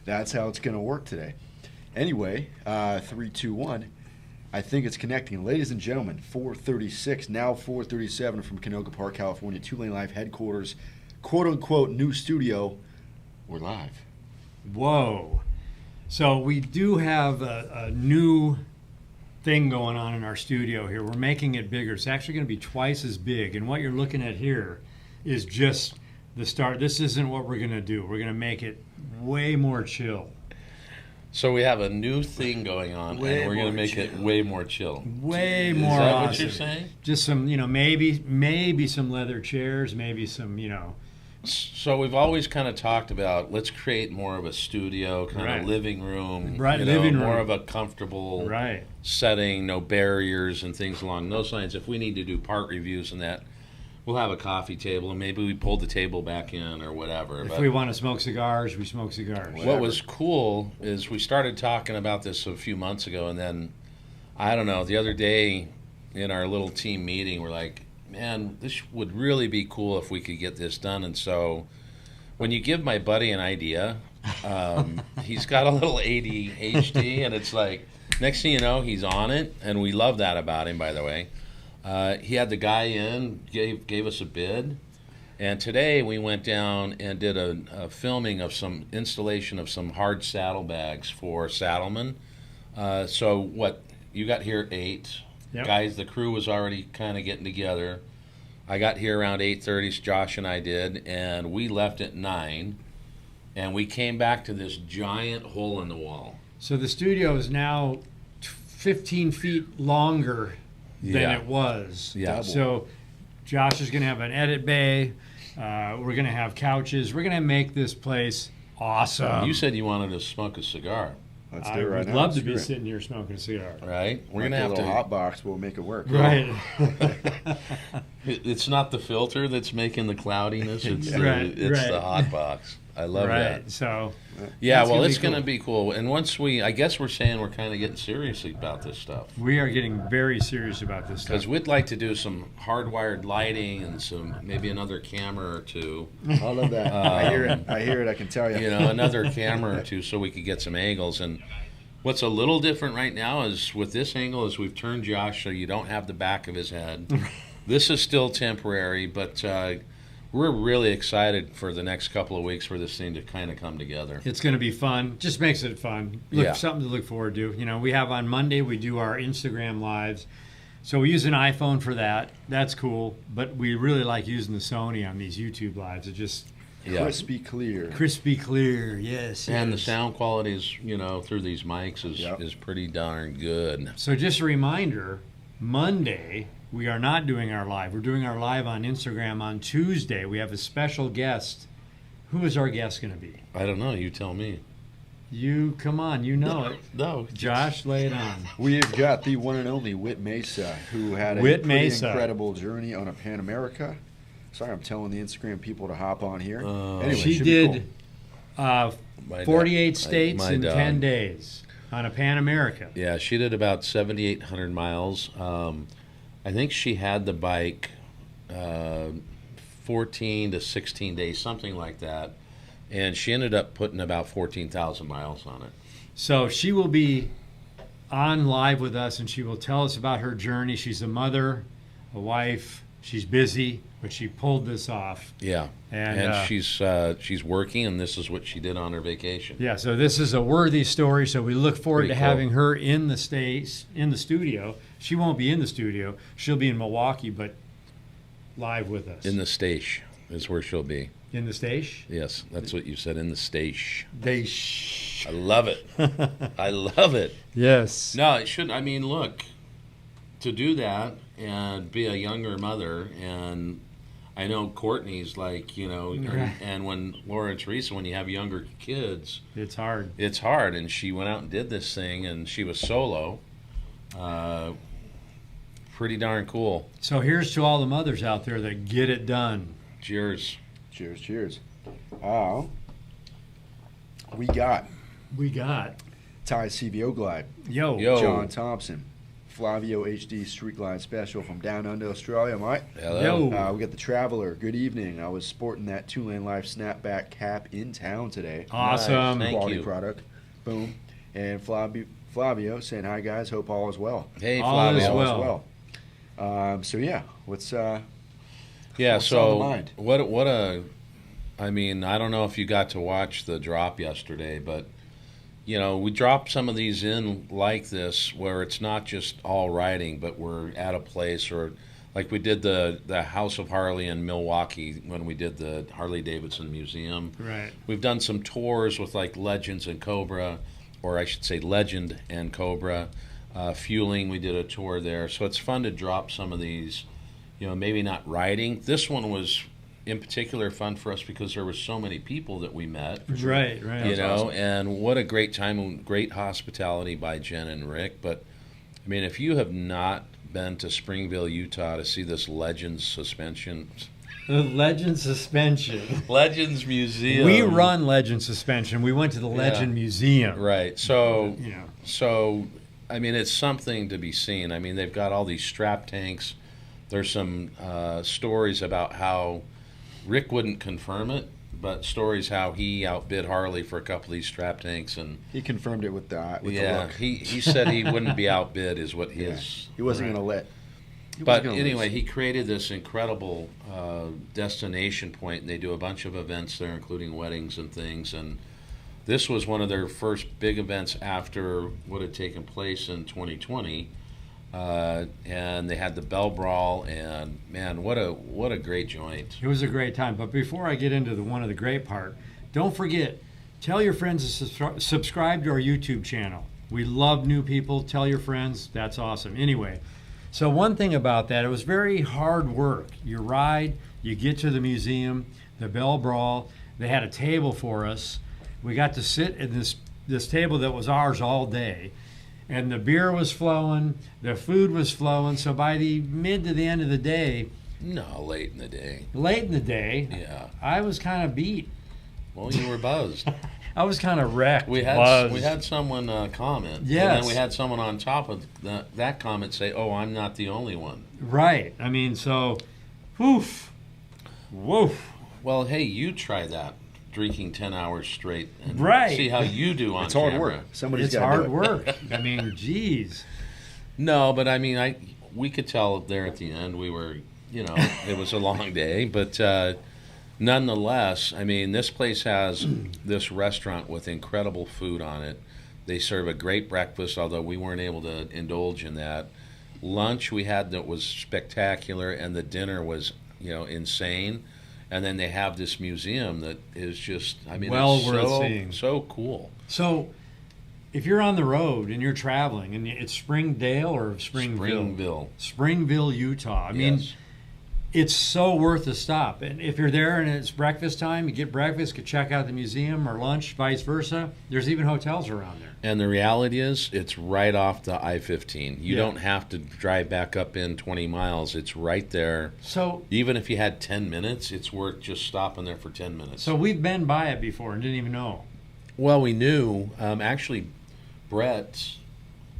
That's how it's going to work today. Anyway, 3, 2, 1. I think it's connecting. Ladies and gentlemen, 4:36, now 4:37 from Canoga Park, California, 2LaneLive headquarters, quote-unquote new studio. We're live. Whoa. So we do have a new thing going on in our studio here. We're making it bigger. It's actually going to be twice as big. And what you're looking at here is just the start. This isn't what we're going to do. We're going to make it way more chill. So we have a new thing going on, and we're going to make it way more chill. Way more awesome. Is that awesome. what you're saying? Just some, maybe some leather chairs, maybe some, So we've always kind of talked about let's create more of a studio, kind of living room, living room, more of a comfortable setting, no barriers and things along those lines. If we need to do part reviews and that, we'll have a coffee table, and maybe we pull the table back in or whatever. If we want to smoke cigars, we smoke cigars. What was cool is we started talking about this a few months ago, and then, I don't know, the other day in our little team meeting, we're like, man, this would really be cool if we could get this done. And so when you give my buddy an idea, he's got a little ADHD, and it's like, next thing you know, he's on it, and we love that about him, by the way. He had the guy in, gave us a bid, and today we went down and did a filming of some installation of some hard saddlebags for saddlemen. So what, you got here at 8. Yep. Guys, the crew was already kind of getting together. I got here around 8:30, Josh and I did, and we left at 9, and we came back to this giant hole in the wall. So the studio is now 15 feet longer than it was. Yeah. So Josh is going to have an edit bay. We're going to have couches. We're going to make this place awesome. You said you wanted to smoke a cigar. Let's do it right now. I would love to be sitting here smoking a cigar. Right? We're going to have have a little hot box. We'll make it work. Right. It's not the filter that's making the cloudiness. It's the hot box. I love that. So, yeah, well, it's going to be cool. And once I guess we're saying we're kind of getting serious about this stuff. We are getting very serious about this stuff. Because we'd like to do some hardwired lighting and maybe another camera or two. I love that. I hear it. I can tell you. Another camera or two so we could get some angles. And what's a little different right now is with this angle is we've turned Josh so you don't have the back of his head. This is still temporary, but we're really excited for the next couple of weeks for this thing to kind of come together. It's going to be fun. Just makes it fun. Something to look forward to. We have on Monday, we do our Instagram lives. So we use an iPhone for that. That's cool. But we really like using the Sony on these YouTube lives. It just... Crispy clear. Crispy clear, yes. And the sound quality is, through these mics is pretty darn good. So just a reminder, Monday... we are not doing our live. We're doing our live on Instagram on Tuesday. We have a special guest. Who is our guest going to be? I don't know. You tell me. You, come on. You know it. No. Josh, lay it on. We have got the one and only Whit Mesa, who had a pretty incredible journey on a Pan America. Sorry, I'm telling the Instagram people to hop on here. Anyway, she did 48 states in 10 days on a Pan America. Yeah, she did about 7,800 miles. I think she had the bike 14 to 16 days, something like that. And she ended up putting about 14,000 miles on it. So she will be on live with us, and she will tell us about her journey. She's a mother, a wife. She's busy, but she pulled this off. Yeah, and she's working, and this is what she did on her vacation. Yeah, so this is a worthy story. So we look forward to having her in the studio. She won't be in the studio. She'll be in Milwaukee, but live with us. In the station is where she'll be. In the station? Yes, that's what you said, in the station. I love it. I love it. Yes. No, it shouldn't. I mean, look, to do that and be a younger mother, and I know Courtney's like, and when Laura and Teresa, when you have younger kids. It's hard. It's hard, and she went out and did this thing, and she was solo. Pretty darn cool. So here's to all the mothers out there that get it done. Cheers. Cheers, cheers. We got Ty CVO Glide. Yo. John Thompson. Flavio HD Streetline Special from down under Australia, Mike. Hello. We got the Traveler. Good evening. I was sporting that 2LaneLive snapback cap in town today. Awesome. Nice. Thank Quality you. product. Boom. And Flavio saying, hi, guys. Hope all is well. Hey, All is Flavio. well. So, yeah. What's Yeah, what's on the so mind? what a I mean, I don't know if you got to watch the drop yesterday, but you know, we dropped some of these in like this where it's not just all riding, but we're at a place, or like we did the House of Harley in Milwaukee when we did the Harley Davidson Museum. Right. We've done some tours with like Legends and Cobra, or I should say Legend and Cobra. Fueling, we did a tour there. So it's fun to drop some of these, you know, maybe not riding. This one was in particular fun for us because there were so many people that we met. Right. You know, awesome. and what a great time and great hospitality by Jen and Rick. But I mean, if you have not been to Springville, Utah to see this Legends suspension, The Legend Suspension. Legends Museum, We run Legend Suspension. We went to the Legend Museum. right? So, You know. so I mean, it's something to be seen. I mean, they've got all these strap tanks. There's some stories about how Rick wouldn't confirm it, but stories how he outbid Harley for a couple of these strap tanks, and He confirmed it with the yeah, look. he said he wouldn't be outbid, is what Yeah. his. He wasn't Right. going to let. he But wasn't gonna anyway, lose. he created this incredible destination point, and they do a bunch of events there, including weddings and things. And this was one of their first big events after what had taken place in 2020. And they had the Bell Brawl, and man, what a great joint. It was a great time. But before I get into one of the great part, don't forget, tell your friends to subscribe to our YouTube channel. We love new people. Tell your friends. That's awesome. Anyway, so one thing about that, it was very hard work. You ride, you get to the museum, the Bell Brawl. They had a table for us. We got to sit at this table that was ours all day. And the beer was flowing, the food was flowing. So by the mid to the end of the day, No, late in the day. yeah, I was kind of beat. Well, you were buzzed. I was kind of wrecked. We buzzed. had someone comment. Yes. And then we had someone on top of that comment say, "Oh, I'm not the only one." Right. I mean, so, woof. Well, hey, you try that, drinking 10 hours straight, and Right. see how you do on It's hard camera. work. Somebody's It's got to hard do it. work. I mean, geez. No, but I mean, we could tell there at the end we were, you know, it was a long day, but nonetheless, I mean, this place has this restaurant with incredible food on it. They serve a great breakfast, although we weren't able to indulge in that. Lunch we had that was spectacular, and the dinner was, you know, insane. And then they have this museum that is just, I mean, Well it's worth seeing. so cool. So, if you're on the road and you're traveling, and it's Springdale or Springville? Springville, Utah. I mean, Yes. it's so worth a stop. And if you're there and it's breakfast time, you get breakfast, could check out the museum, or lunch, vice versa. There's even hotels around there. And the reality is, it's right off the I-15. You Yeah. don't have to drive back up in 20 miles. It's right there. So, Even if you had 10 minutes, it's worth just stopping there for 10 minutes. so we've been by it before and didn't even know. Well, we knew. Actually, Brett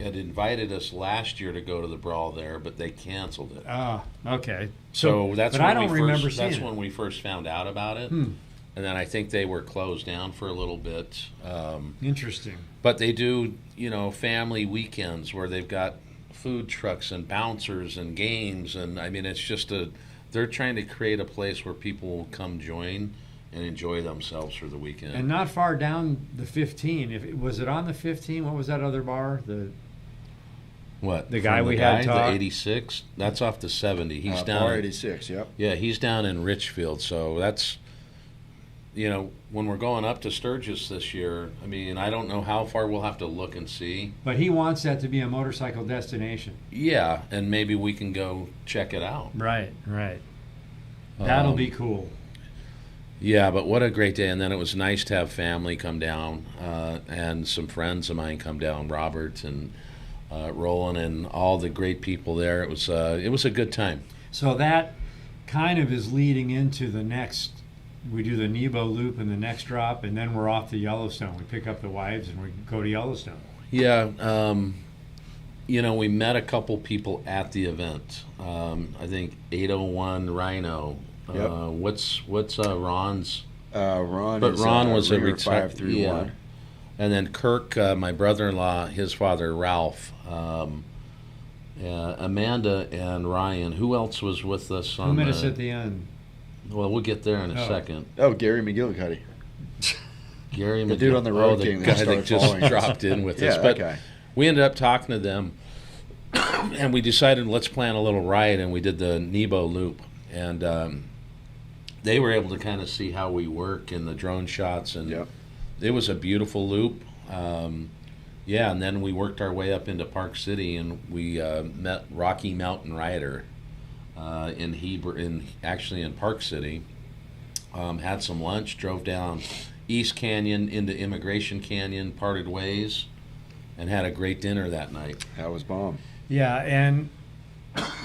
had invited us last year to go to the Brawl there, but they canceled it. Ah, okay. So that's but when I don't we remember first, seeing that's it. when we first found out about it. And then I think they were closed down for a little bit. Interesting. But they do, you know, family weekends where they've got food trucks and bouncers and games, and I mean, it's just they're trying to create a place where people will come join and enjoy themselves for the weekend. And not far down the 15. Was it on the 15? What was that other bar? what? the guy From we had the talk- 86? That's off the 70. He's down. Bar 86, yep. Yeah, he's down in Richfield, so that's, you know, when we're going up to Sturgis this year, I mean, I don't know how far we'll have to look and see. But he wants that to be a motorcycle destination. Yeah, and maybe we can go check it out. Right. That'll Um, be cool. Yeah, but what a great day. And then it was nice to have family come down and some friends of mine come down, Robert and Roland and all the great people there. It was a good time. So that kind of is leading into the next. We do the Nebo Loop in the next drop, and then we're off to Yellowstone. We pick up the wives and we go to Yellowstone. Yeah, you know, we met a couple people at the event. I think 801 Rhino. Yep. What's Ron's? Ron But is, Ron was a Ringer retired. 531. Yeah. And then Kirk, my brother-in-law, his father Ralph, Amanda, and Ryan. Who else was with us? Who met us at the end? Well, we'll get there in a Oh. second. Oh, Gary McGillicuddy. Gary, The dude on the Road the King that guy started that just following us. dropped in with Yeah, us. that But guy. we ended up talking to them, and we decided let's plan a little ride, and we did the Nebo Loop, and they were able to kind of see how we work in the drone shots, and Yep. it was a beautiful loop. Yeah, and then we worked our way up into Park City, and we met Rocky Mountain Rider actually in Park City. Had some lunch, drove down East Canyon into Immigration Canyon, parted ways, and had a great dinner that night. That was bomb. Yeah, and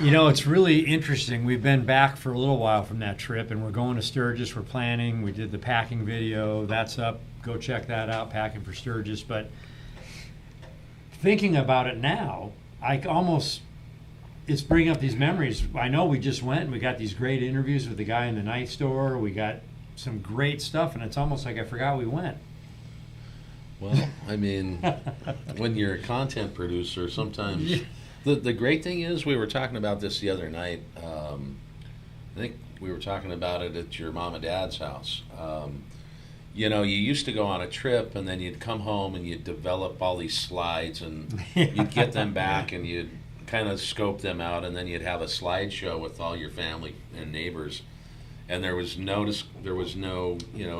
you know, it's really interesting. We've been back for a little while from that trip, and we're going to Sturgis. We're planning. We did the packing video. That's up. Go check that out, Packing for Sturgis. But thinking about it now, it's bringing up these memories. I know we just went and we got these great interviews with the guy in the night store. We got some great stuff, and it's almost like I forgot we went. Well, I mean, when you're a content producer, sometimes the great thing is, we were talking about this the other night. I think we were talking about it at your mom and dad's house. You know, you used to go on a trip, and then you'd come home and you'd develop all these slides, and you'd get them back, and you'd kind of scope them out, and then you'd have a slideshow with all your family and neighbors. And there was no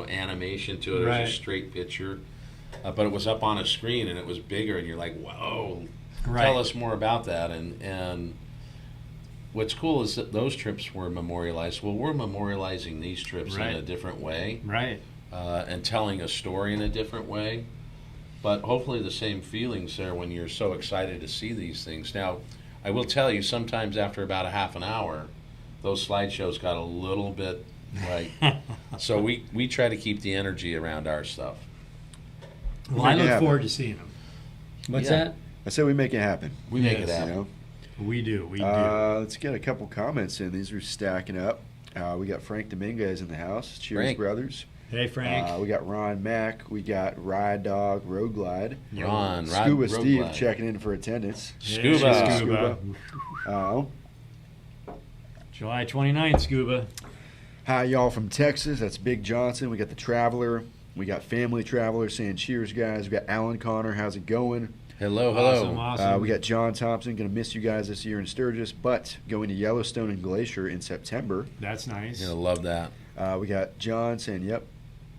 animation to it. It was Right. a straight picture. But it was up on a screen, and it was bigger, and you're like, whoa, Right. tell us more about that. And what's cool is that those trips were memorialized. Well, we're memorializing these trips Right. in a different way, Right. and telling a story in a different way. But hopefully the same feelings there when you're so excited to see these things. Now, I will tell you, sometimes after about a half an hour, those slideshows got a little bit like, so we try to keep the energy around our stuff. Well, I Make it look happen. forward to seeing them. What's Yeah. that? I say we make it happen. We make Yes. it You happen. know? We do. We do. Let's get a couple comments in. These are stacking up. We got Frank Dominguez in the house. Cheers, Frank. brothers. Hey, Frank. We got Ron Mack. We got Ride Dog Road Glide. Ron, Scuba Road Steve Glide. checking in for attendance. Scuba. Hey, Scuba. July 29th, Scuba. Hi, y'all from Texas. That's Big Johnson. We got the Traveler. We got Family Traveler saying cheers, guys. We got Alan Connor. How's it going? Hello, Awesome, hello. awesome. We got John Thompson. Going to miss you guys this year in Sturgis, but going to Yellowstone and Glacier in September. That's nice. You're gonna love that. We got John saying, yep,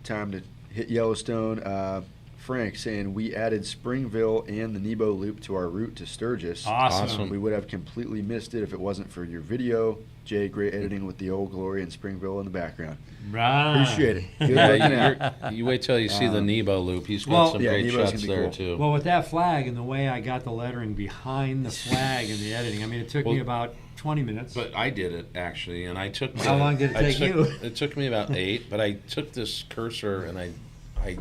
time to hit Yellowstone. Frank saying, we added Springville and the Nebo Loop to our route to Sturgis. Awesome. We would have completely missed it if it wasn't for your video. Jay, great editing with the Old Glory and Springville in the background. Right. Appreciate it. Good Yeah, looking out. you wait till you see the Nebo Loop. He's got Well- some Yeah, great Nebo's shots gonna be there cool. too. Well, with that flag and the way I got the lettering behind the flag and the editing, I mean, it took me Well, about 20 minutes. But I did it actually, and I took. How long did it take you? It took me about 8, but I took this cursor and I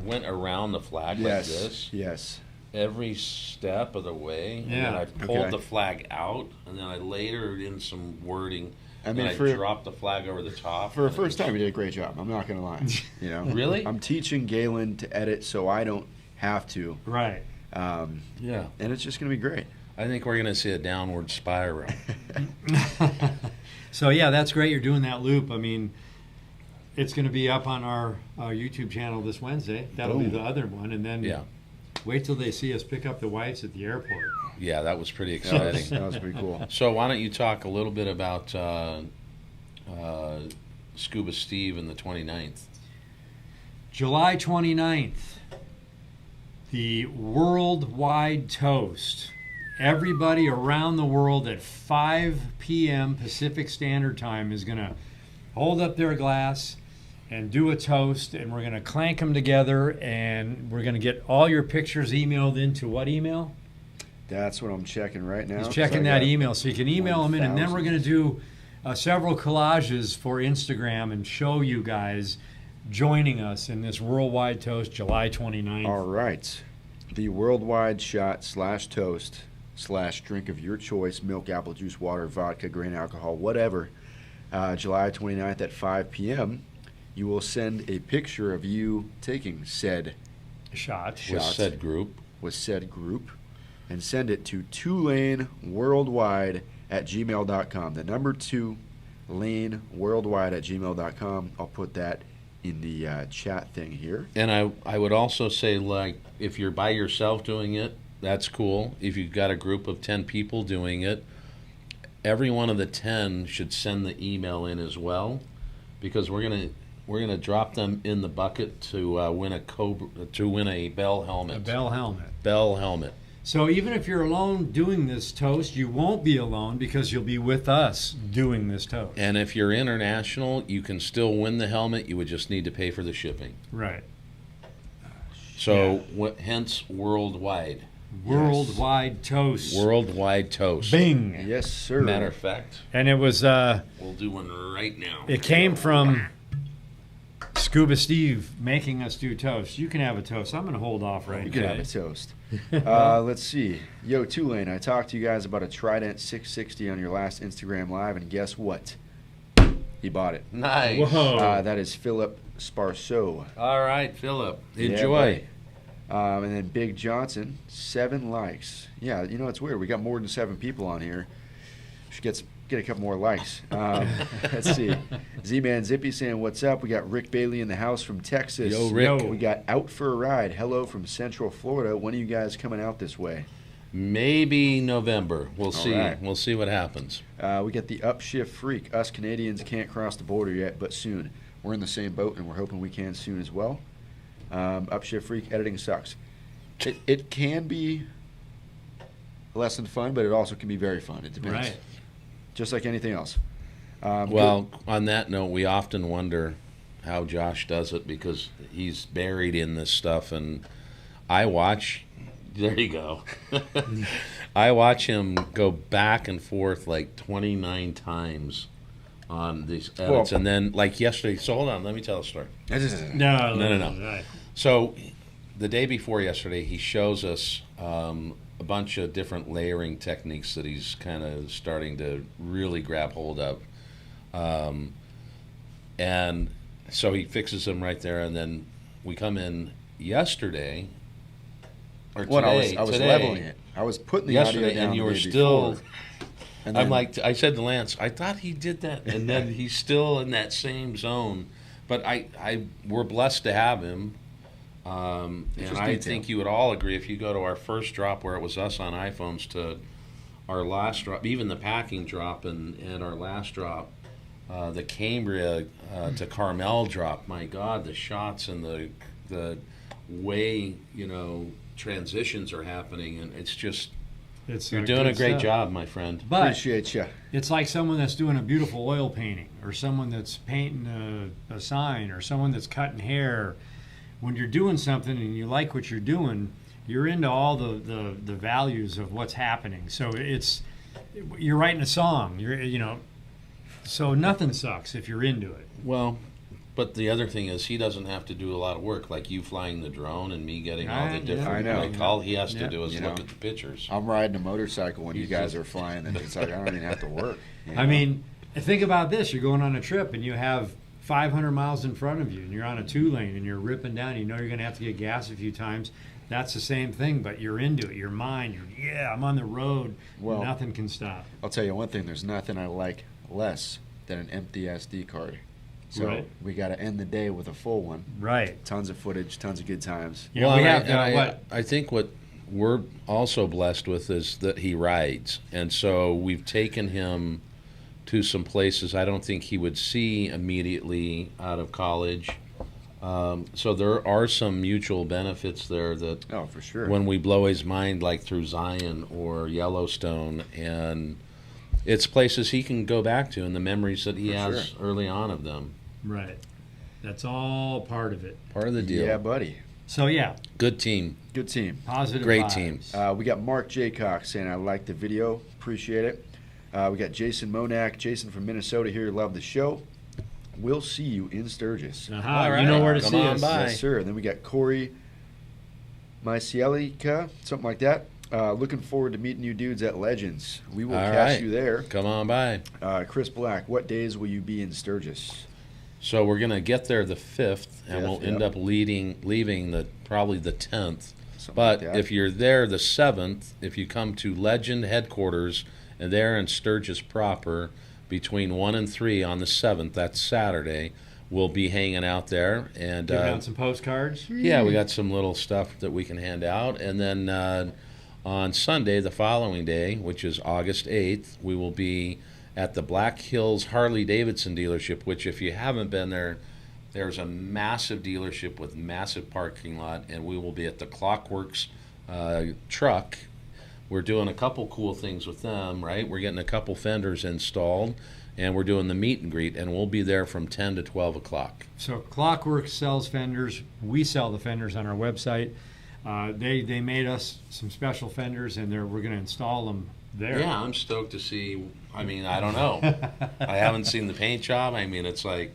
went around the flag like Yes. this Yes. every step of the way, and then Yeah. I pulled Okay. the flag out, and then I layered in some wording. I mean, and I for dropped the flag over the top. a first time, you did a great job. I'm not going to lie. You know, Really? I'm teaching Galen to edit so I don't have to. Right. Yeah, And it's just going to be great. I think we're gonna see a downward spiral. So, yeah, that's great. You're doing that loop. I mean, it's going to be up on our YouTube channel this Wednesday. That'll be Boom. the other one. And then Yeah, wait till they see us pick up the whites at the airport. yeah, that was pretty That was, exciting. that was pretty cool. So why don't you talk a little bit about Scuba Steve and the 29th? July 29th, the worldwide toast. Everybody around the world at 5 p.m. Pacific Standard Time is going to hold up their glass and do a toast, and we're going to clank them together, and we're going to get all your pictures emailed into what email? That's what I'm checking right now. He's 'cause checking I that got- email, so you can email them in, and then we're 1,000. going to do several collages for Instagram and show you guys joining us in this worldwide toast, July 29th. All right. The worldwide shot / toast drink of your choice, milk, apple juice, water, vodka, grain alcohol, whatever, July 29th at 5 p.m., you will send a picture of you taking said Shot. With said group. and send it to 2LaneWorldwide@gmail.com. The number 2LaneWorldwide@gmail.com. I'll put that in the chat thing here. And I would also say, like, if you're by yourself doing it, that's cool. If you've got a group of 10 people doing it, every one of the 10 should send the email in as well, because we're gonna drop them in the bucket to win a Bell helmet. A Bell helmet. Bell helmet. So even if you're alone doing this toast, you won't be alone because you'll be with us doing this toast. And if you're international, you can still win the helmet. You would just need to pay for the shipping. Right. So, hence worldwide. Worldwide toast. Worldwide toast. Bing. Yes, sir. Matter of fact, And it was, we'll do one right now. it came from Scuba Steve making us do toast. You can have a toast. I'm going to hold off right You now. can have a toast. Let's see. Yo, 2Lane, I talked to you guys about a Trident 660 on your last Instagram Live, and guess what? He bought it. Nice. Whoa. That is Philip Sparceau. All right, Philip. Yeah, Enjoy. buddy. And then Big Johnson, 7 likes. Yeah, you know, it's weird. We got more than 7 people on here. Should get a couple more likes. Let's see. Z-Man Zippy saying, what's up? We got Rick Bailey in the house from Texas. Yo, Rick. We got Out for a Ride. Hello from Central Florida. When are you guys coming out this way? Maybe November. We'll see. right. We'll see what happens. We got the Upshift Freak. Us Canadians can't cross the border yet, but soon. We're in the same boat, and we're hoping we can soon as well. Upshift Freak, editing sucks. It can be less than fun, but it also can be very fun. It depends. Right. Just like anything else. Well, on that note, we often wonder how Josh does it because he's buried in this stuff, and I watch. There you go. I watch him go back and forth like 29 times on these edits, and then like yesterday. So hold on, let me tell a story. No. So the day before yesterday, he shows us a bunch of different layering techniques that he's kind of starting to really grab hold of. And so he fixes them right there, and then we come in yesterday, or today. I was today, leveling it. I was putting the audio yesterday, down and you the were day still. before. And I'm then- like, I said to Lance, I thought he did that, and then he's still in that same zone. But we're blessed to have him. And just I detail. think you would all agree if you go to our first drop where it was us on iPhones to our last drop, even the packing drop and our last drop, the Cambria to Carmel drop. My God, the shots and the way transitions are happening, and it's just you're doing a great stuff. job, my friend. But Appreciate you. it's like someone that's doing a beautiful oil painting, or someone that's painting a sign, or someone that's cutting hair. When you're doing something and you like what you're doing, you're into all the values of what's happening. So you're writing a song. So nothing sucks if you're into it. Well, but the other thing is he doesn't have to do a lot of work, like you flying the drone and me getting all the different. I know. Like, all he has to Yeah. do is look at the pictures. I'm riding a motorcycle when you He's guys just- are flying, and it's like I don't even have to work. I mean, think about this. You're going on a trip and you have 500 miles in front of you, and you're on a 2-lane and you're ripping down. You know you're going to have to get gas a few times. That's the same thing, but you're into it. Your mind, I'm on the road. Well- Nothing can stop. I'll tell you one thing. There's nothing I like less than an empty SD card. So Right. we got to end the day with a full one. Right. Tons of footage, tons of good times. You know, we have I think what we're also blessed with is that he rides, and so we've taken him to some places I don't think he would see immediately out of college. So there are some mutual benefits there that Oh, for sure. when we blow his mind, like through Zion or Yellowstone, and it's places he can go back to and the memories that he For has early on of them. Right. That's all part of it. Part of the deal. Yeah, buddy. So, yeah, Good team. Good team. positive Great vibes. team. We got Mark Jaycock saying, I like the video. Appreciate it. We got Jason Monak. Jason from Minnesota here. Love the show. We'll see you in Sturgis. Aha, All right. you know where to Come see on us. by. Yes, sir. Then we got Corey Mycielica, something like that. Looking forward to meeting you dudes at Legends. We will All catch right. you there. Come on by. Chris Black, what days will you be in Sturgis? So we're going to get there the 5th, and we'll end yep. up leaving probably the 10th. Something But like that. if you're there the 7th, if you come to Legend headquarters, and they're in Sturgis proper, between 1 and 3 on the 7th, that's Saturday, we'll be hanging out there. And Giving out some postcards. yeah, we got some little stuff that we can hand out. And then on Sunday, the following day, which is August 8th, we will be at the Black Hills Harley Davidson dealership, which if you haven't been there, there's a massive dealership with massive parking lot, and we will be at the Clockworks truck. We're doing a couple cool things with them, right? We're getting a couple fenders installed, and we're doing the meet and greet, and we'll be there from 10 to 12 o'clock. So Clockwork sells fenders. We sell the fenders on our website. They made us some special fenders, and we're going to install them there. Yeah, I'm stoked to see. I mean, I don't know. I haven't seen the paint job. I mean, it's like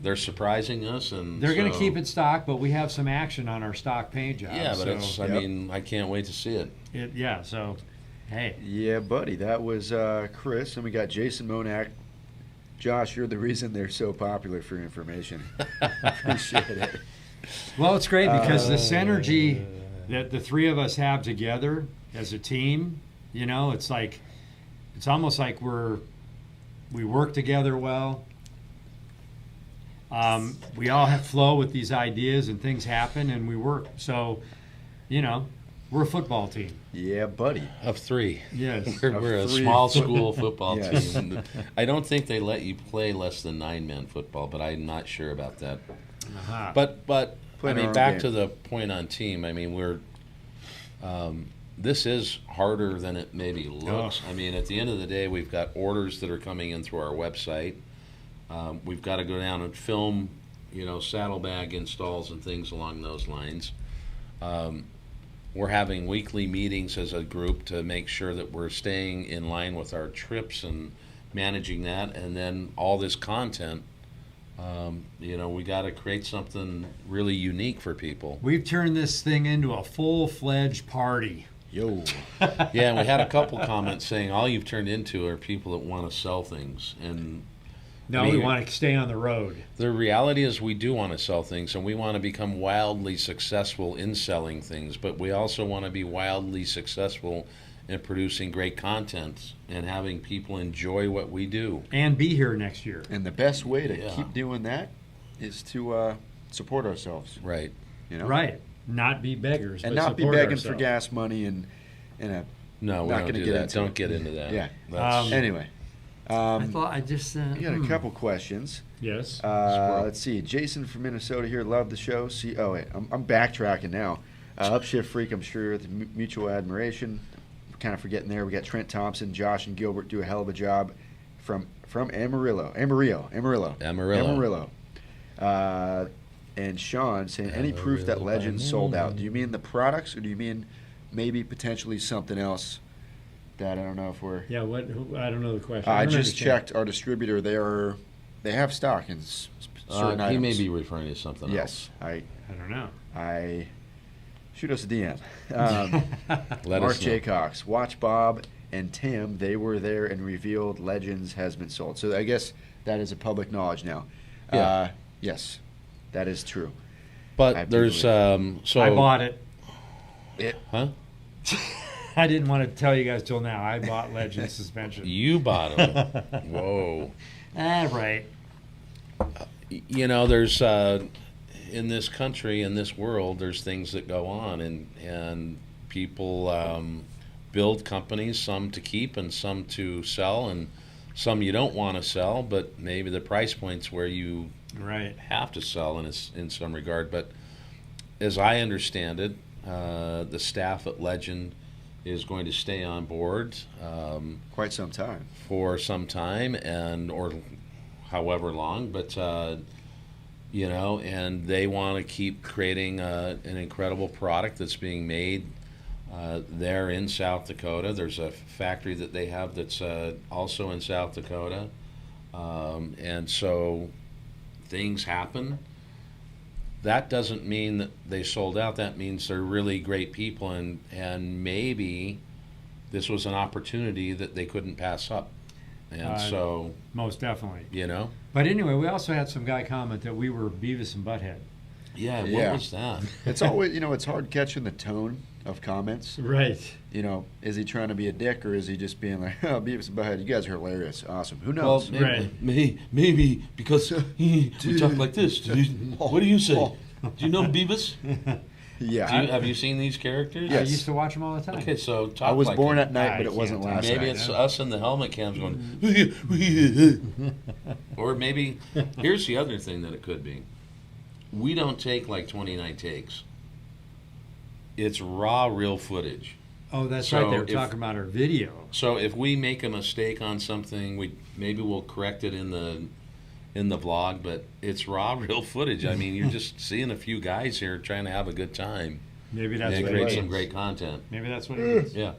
they're surprising us, and They're going to so- keep it stock, but we have some action on our stock paint job. Yeah, but so it's. I mean, I can't wait to see it. so hey. Yeah, buddy, that was Chris, and we got Jason Monak. Josh, you're the reason they're so popular for information. Appreciate it. Well, it's great because the synergy that the three of us have together as a team, you know, it's almost like we work together well. We all have flow with these ideas and things happen and we work. So, you know, we're a football team. Yeah, buddy. Of 3. Yes. We're a three. small school football Yes. team. I don't think they let you play less than 9-man football, but I'm not sure about that. Uh-huh. But Playing I our mean, own back game. to the point on team. I mean, this is harder than it maybe looks. I mean, at the end of the day, we've got orders that are coming in through our website. We've got to go down and film, you know, saddlebag installs and things along those lines. We're having weekly meetings as a group to make sure that we're staying in line with our trips and managing that. And then all this content, you know, we got to create something really unique for people. We've turned this thing into a full-fledged party. Yo. Yeah, and we had a couple comments saying all you've turned into are people that want to sell things. And No, I mean, we want to stay on the road. the reality is we do want to sell things, and we want to become wildly successful in selling things, but we also want to be wildly successful in producing great content and having people enjoy what we do. And be here next year. And the best way to Yeah. keep doing that is to support ourselves. Right. You know? Right. Not be beggars. And but not be support begging for ourselves. gas money and a. No, we Not don't gonna do get that. into Don't it. get into that. Yeah. That's- Anyway. I thought I just. We got a couple questions. Yes. Let's see. Jason from Minnesota here. Love the show. See. Oh wait, I'm backtracking now. Upshift freak. I'm sure with mutual admiration. Kind of forgetting there. We got Trent Thompson, Josh, and Gilbert do a hell of a job from Amarillo. And Sean saying, any proof that Legends sold out? Do you mean the products, or do you mean maybe potentially something else? That I don't know if we're. Yeah. I don't know the question. I don't just understand. checked our distributor. They have stock in certain he items. may be referring to something else. Yes, I don't know. I shoot us a DM. Let Mark us know. J. Cox, Watch Bob and Tim. They were there and revealed Legends has been sold. So I guess that is a public knowledge now. Yeah. Yes, that is true. I But do there's believe so I bought it. Huh? I didn't want to tell you guys till now. I bought Legend suspension. You bought them. Whoa. Right. You know, there's in this country, in this world, there's things that go on, and people build companies, some to keep and some to sell, and some you don't want to sell, but maybe the price point's where you Right. have to sell in some regard. But as I understand it, the staff at Legend is going to stay on board Quite some time. for some time or however long, but you know, and they want to keep creating an incredible product that's being made there in South Dakota. There's a factory that they have that's also in South Dakota, and so things happen. that doesn't mean that they sold out. That means they're really great people, and maybe this was an opportunity that they couldn't pass up. And so, most definitely. you know, But anyway, we also had some guy comment that we were Beavis and Butthead. yeah, what Yeah. was that? It's always, it's hard catching the tone of comments. Right. Is he trying to be a dick, or is he just being like, oh, Beavis and Butthead, you guys are hilarious, awesome? Who Well, knows? maybe because we talk like this. What do you say? Do you know Beavis? Yeah. Have you seen these characters? I Yes. used to watch them all the time. Okay, so talk I was like born it. at night, I but it wasn't can't last Maybe night. it's us in the helmet cams going, or maybe here's the other thing that it could be. We don't take like 29 takes. It's raw, real footage. Oh, that's So right. They were if- talking about our video. So if we make a mistake on something, we'll correct it in the vlog, but it's raw, real footage. I mean, you're just seeing a few guys here trying to have a good time Maybe that's and what create it some means. great content. Maybe that's what it is. Yeah.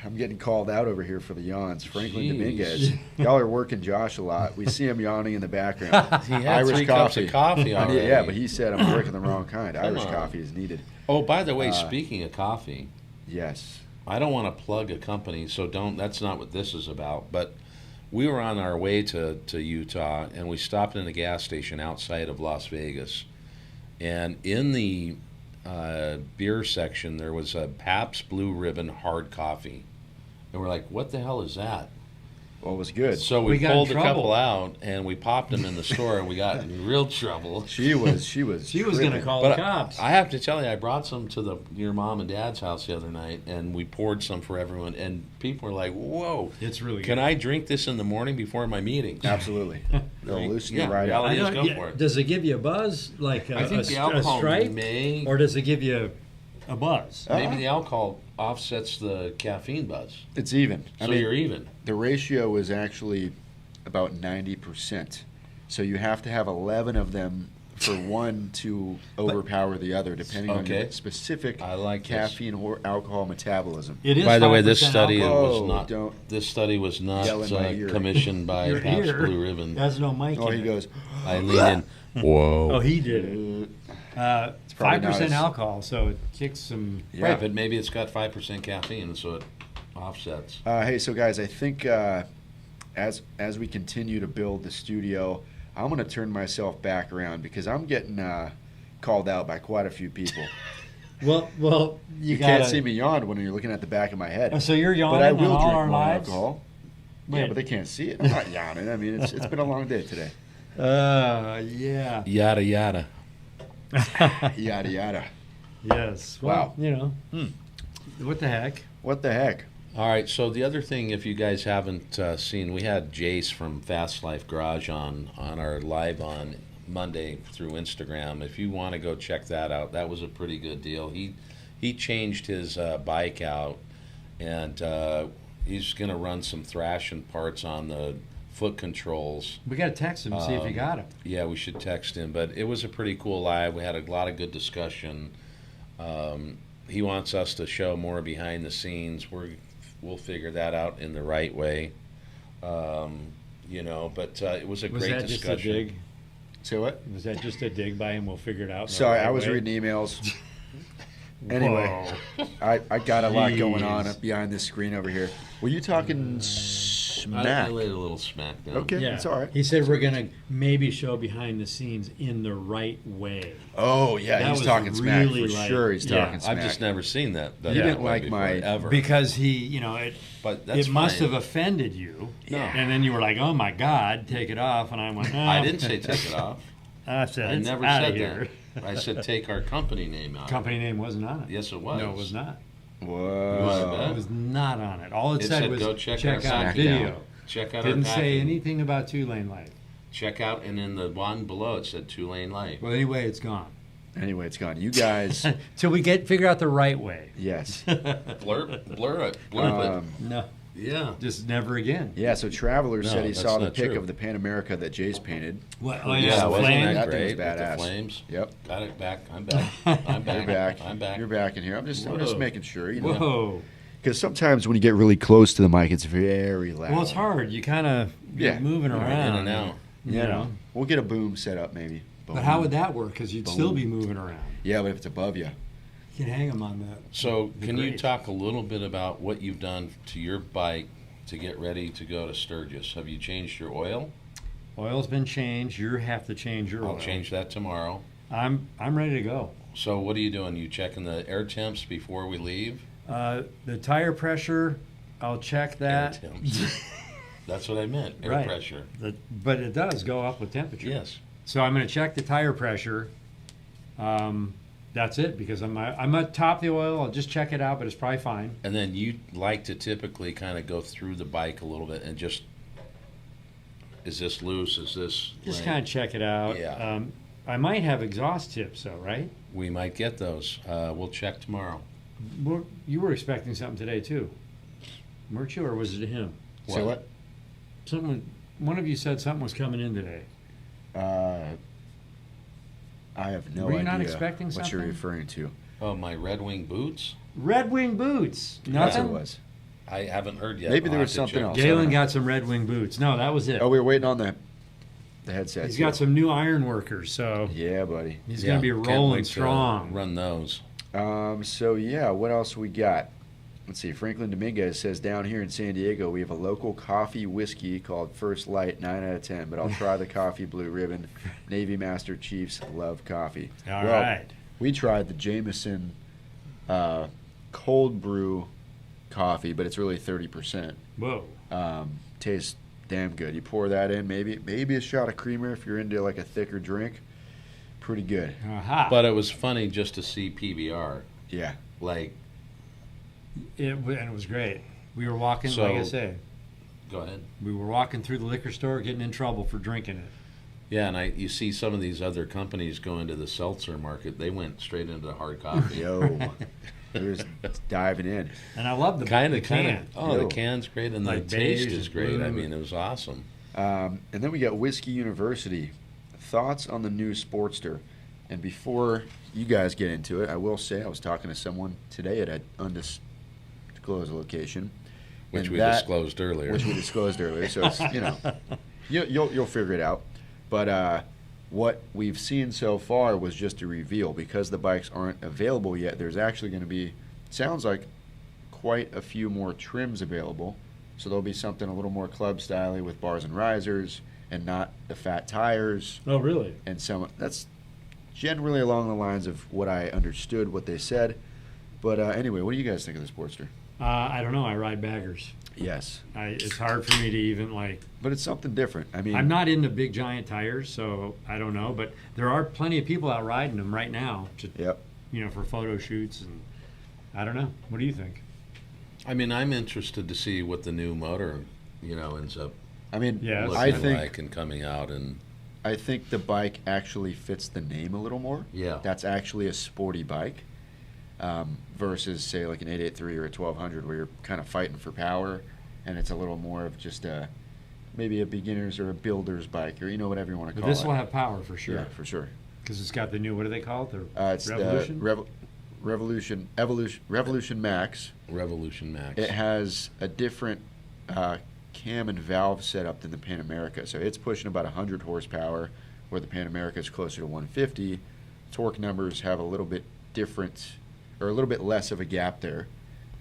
I'm getting called out over here for the yawns. Franklin Jeez. Dominguez. Y'all are working Josh a lot. We see him yawning in the background. He had Irish 3 cups of coffee I need- already. yeah, but he said I'm drinking the wrong kind. Come Irish on. coffee is needed. Oh, by the way, speaking of coffee, Yes. I don't want to plug a company, so that's not what this is about. But we were on our way to Utah, and we stopped in a gas station outside of Las Vegas. And in the beer section, there was a Pabst Blue Ribbon hard coffee. And we're like, what the hell is that? Well, it was good. So We we got in pulled a trouble. couple out, and we popped them in the store, and we got in real trouble. She was She was going to tripping. call But the cops. I have to tell you, I brought some to your mom and dad's house the other night, and we poured some for everyone, and people were like, whoa, It's really can good. I drink this in the morning before my meeting? Absolutely. They'll loosen Yeah, you right reality up. is go for it. Does it give you a buzz, like I think the a alcohol stripe, may, or does it give you a buzz? maybe the alcohol offsets the caffeine buzz. It's even. So you're even. The ratio is actually about 90%. So you have to have 11 of them for one to overpower the other, depending on your Okay. specific I like this. caffeine or alcohol metabolism. It is By the way, 5% this study alcohol. was not. Don't This study was not yell in my ear. commissioned by Your Pabst ear Blue Ribbon. has no mic Oh, in he it. goes, I leaned in. Whoa. Oh, he did it. probably not 5% as- alcohol, so it kicks some. yeah. Right, but maybe it's got 5% caffeine, so it offsets. Hey, so guys, I think as we continue to build the studio, I'm going to turn myself back around because I'm getting called out by quite a few people. Well, You gotta, can't see me yawn when you're looking at the back of my head. Oh, so you're yawning But I on will all drink our more lives? alcohol. Yeah, Wait. but they can't see it. I'm not yawning. I mean, it's been a long day today. Yeah. Yada yada. Yada yada. Yes. Well, Wow. What the heck? What the heck? All right, so the other thing, if you guys haven't seen, we had Jace from Fast Life Garage on our live on Monday through Instagram. If you want to go check that out, that was a pretty good deal. He changed his bike out, and he's going to run some thrashing parts on the foot controls. We got to text him and see if he got it. Yeah, we should text him. But it was a pretty cool live. We had a lot of good discussion. He wants us to show more behind the scenes. We'll figure that out in the right way. But it was a Was great that just a discussion. dig? Say what? Was that just a dig by him? We'll figure it out. in the Sorry, right I was way? reading emails. Anyway, Whoa. I got a lot going on Jeez. behind this screen over here. Were you talking I smack? laid a little smack down. Okay, Yeah. it's all right. He said we're going to maybe show behind the scenes in the right way. Oh yeah, That he's was talking smack really for like- sure. He's yeah, talking smack. I've just never seen that. You didn't way like before, my- ever. Because he, But that's it must fine. have offended you. No. And then you were like, oh my God, take it off. And I went, no. I didn't say take it off. I said, I it's never outta said here. that. I said take our company name out. Company name wasn't on it. Yes, it was. No, it was not. Whoa. It was not on it. All it, It said said was go check check our out packing video. out. Check out Didn't our say packing. anything about 2LaneLive. Check out, and in the one below it said 2LaneLive. Well, anyway, it's gone. Anyway, it's gone. You guys, Till we figure out the right way. yes. Blur it. Blurb No, it. Yeah. just never again. Yeah, so Traveler No, said he that's saw the not pic true. of the Pan America that Jace painted. What? Oh, Yeah, yeah, wasn't flame. that That thing was great? With the badass. flames. Yep. Got it back. I'm back. I'm back. You're back. I'm back. You're back in here. I'm just Whoa. making sure, you know. Whoa. Because sometimes when you get really close to the mic, it's very loud. Well, it's hard. You kind of Yeah. get moving Right, around. in and out. You know, we'll get a boom set up maybe. But how would that work? Because you'd still be moving around. Yeah, but if it's above you. You can hang them on that. So can you grate. talk a little bit about what you've done to your bike to get ready to go to Sturgis? Have you changed your oil? Oil's been changed. You have to change your oil. I'll change that tomorrow. I'm ready to go. So what are you doing? You checking the air temps before we leave? The tire pressure, I'll check that. Air temps. That's what I meant, air Right. pressure. But it does go up with temperature. Yes. So I'm going to check the tire pressure. That's it, because I'm at top of the oil. I'll just check it out, but it's probably fine. And then you like to typically kind of go through the bike a little bit and just, is this loose? Is this Just right? kind of check it out. Yeah. I might have exhaust tips, though, right? We might get those. We'll check tomorrow. Well, you were expecting something today, too. Weren't you, or was it him? So what? One of you said something was coming in today. I have no Were you idea not expecting what something? you're referring to. Oh, my Red Wing boots? Red Wing boots. That's what Nothing? it was. I haven't heard yet. Maybe there I'll was have to something check. else. Galen got some Red Wing boots. No, that was it. Oh, we were waiting on the headset. He's got some new iron workers, so Yeah, buddy. he's Yeah, going to be can't rolling wait to strong. Run those. So yeah, what else we got? Let's see. Franklin Dominguez says down here in San Diego we have a local coffee whiskey called First Light, 9 out of 10. But I'll try the coffee Blue Ribbon. Navy Master Chiefs love coffee. All right. We tried the Jameson cold brew coffee, but it's really 30%. Whoa. Tastes damn good. You pour that in, maybe a shot of creamer if you're into like a thicker drink. Pretty good. Aha. But it was funny just to see PBR. Yeah. Like, And it was great. We were walking, So- like I say, go ahead. we were walking through the liquor store getting in trouble for drinking it. Yeah, and you see some of these other companies go into the seltzer market. They went straight into the hard coffee. Yo. They're just diving in. And I love the Kind the of. can. Oh, Yo. the can's great, and Like the taste beige is and great. I blue. mean, it was awesome. And then we got Whiskey University. Thoughts on the new Sportster? And before you guys get into it, I will say I was talking to someone today at an undisclosed location. Which and we disclosed earlier. Which we disclosed earlier. So, it's, you'll figure it out. But what we've seen so far was just a reveal. Because the bikes aren't available yet, there's actually going to be, sounds like, quite a few more trims available. So there'll be something a little more club style with bars and risers and not the fat tires. Oh, really? And that's generally along the lines of what I understood, what they said. But anyway, what do you guys think of the Sportster? I don't know. I ride baggers. Yes. It's hard for me to even, But it's something different. I mean, I'm not into big giant tires, so I don't know. But there are plenty of people out riding them right now, Yep. for photo shoots. And I don't know. What do you think? I mean, I'm interested to see what the new motor, ends up I mean, Yeah, looking I think like and coming out. And I think the bike actually fits the name a little more. yeah, That's actually a sporty bike versus, say, like an 883 or a 1200 where you're kind of fighting for power, and it's a little more of just maybe a beginner's or a builder's bike, or whatever you want to But call this it. will have power for sure. Yeah, for sure. Because it's got the new, what do they call it? The It's Revolution? the Revolution Max. Revolution Max. It has a different cam and valve setup than the Pan America. So it's pushing about 100 horsepower, where the Pan America is closer to 150. Torque numbers have a little bit different, or a little bit less of a gap there.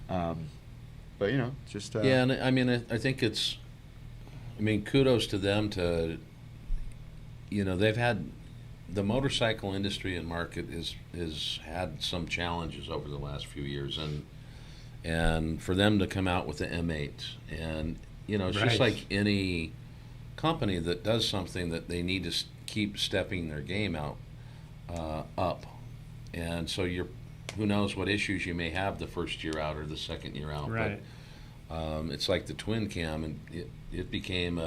But, just... yeah, and I mean, I think kudos to them they've had, the motorcycle industry and market is had some challenges over the last few years, and for them to come out with the M8, and it's Right. just like any company that does something that they need to keep stepping their game out up, and so who knows what issues you may have the first year out or the second year out, Right. but it's like the twin cam, and it became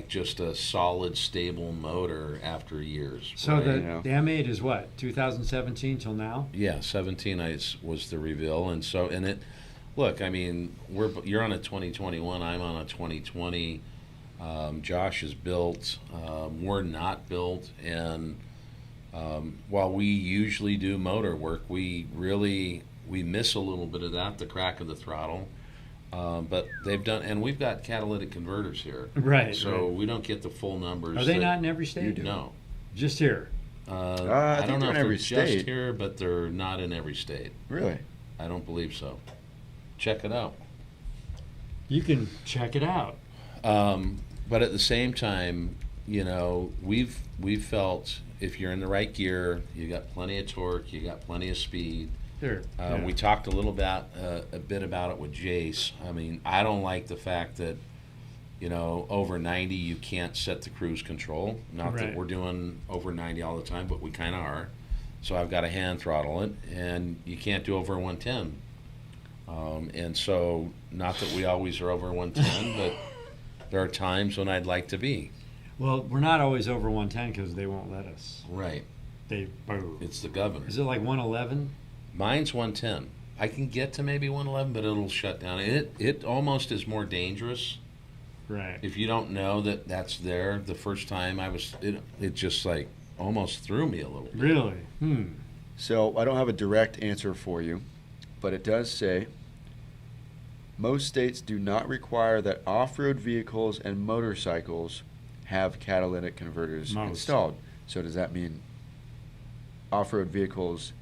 just a solid, stable motor after years. So right? the M8 is what, 2017 till now? Yeah, 17 was the reveal, and it. Look, I mean, you're on a 2021. I'm on a 2020. Josh is built. We're not built, and while we usually do motor work, we miss a little bit of that, the crack of the throttle. But they've done, and we've got catalytic converters here, Right. so we don't get the full numbers. Are they not in every state? You do. No. Just here. I don't know if they're in they're every just state. here, but they're not in every state. Really? I don't believe so. Check it out. You can check it out. But at the same time, you know, we've felt if you're in the right gear, you got plenty of torque, you got plenty of speed. There. Yeah. We talked a bit about it with Jace. I mean, I don't like the fact that, you know, over 90 you can't set the cruise control. Not Right. that we're doing over 90 all the time, but we kind of are. So I've got to hand throttle it, and you can't do over 110. And so, not that we always are over 110, but there are times when I'd like to be. Well, we're not always over 110 because they won't let us. Right. They boo. It's the governor. Is it like 111? Mine's 110. I can get to maybe 111, but it'll shut down. It almost is more dangerous. Right. If you don't know that that's there, the first time it just like almost threw me a little bit. Really? So I don't have a direct answer for you, but it does say most states do not require that off-road vehicles and motorcycles have catalytic converters Most. installed. So does that mean off-road vehicles,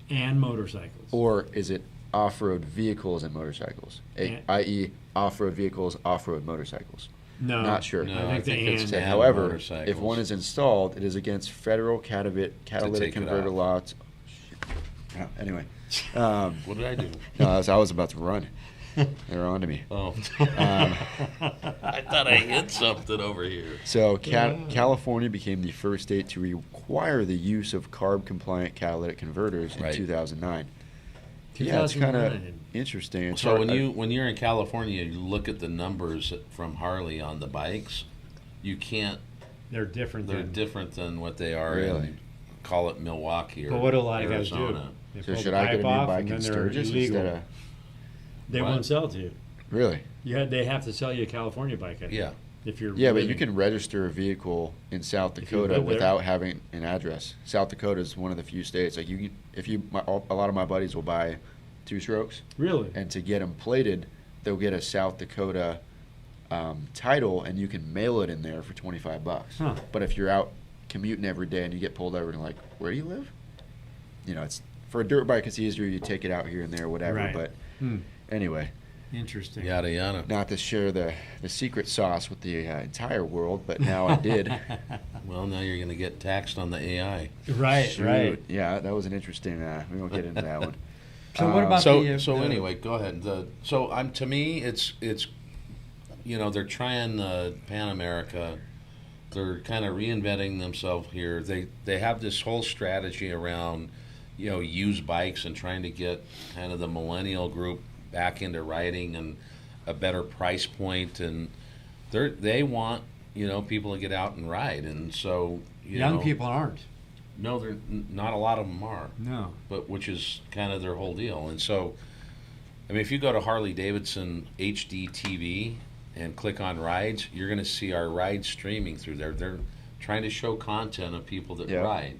And motorcycles. or is it off-road vehicles and motorcycles, Yeah. i.e. off-road vehicles, off-road motorcycles? No. Not sure. No, I think the it's and- Say, and however, motorcycles. if one is installed, it is against federal catalytic take it converter off. laws. Yeah, anyway, What did I do? no, I was about to run. They're on to me. Oh, Um, I thought I hit something over here. So California became the first state to require the use of CARB-compliant catalytic converters in Right. 2009. Yeah, it's kind of 2009. interesting. It's So hard- when you're in California, you look at the numbers from Harley on the bikes. You can't. They're different. They're than, different than what they are Really? in, call it Milwaukee or But what do a lot of guys do? Arizona. They So pull should the I get a pipe new off, bike and in then they're Sturgis illegal. instead of They What? won't sell to you. really? They have to sell you a California bike. I think, Yeah. If you're Yeah, but you living- can register a vehicle in South If you Dakota live there. without having an address. South Dakota is one of the few states. Like a lot of my buddies will buy two-strokes, Really? and to get them plated, they'll get a South Dakota title, and you can mail it in there for $25. Huh. But if you're out commuting every day and you get pulled over and like, where do you live? You know, it's for a dirt bike. It's easier. You take it out here and there, whatever. Right. But Hmm. anyway, Interesting. Yada yada. not to share the secret sauce with the entire world, but now I did. Well, now you're going to get taxed on the AI. Right. Shoot. Right. Yeah, that was an interesting. We won't get into that one. So what about So the? anyway, go ahead. To me, it's you know, they're trying Pan America. They're kind of reinventing themselves here. They have this whole strategy around, you know, used bikes and trying to get kind of the millennial group back into riding and a better price point, and they want, you know, people to get out and ride, and so Young people aren't. No, they're not a lot of them are. No. But which is kind of their whole deal. And so, I mean, if you go to Harley Davidson HD TV and click on rides, you're going to see our rides streaming through there. They're trying to show content of people that Yeah. ride.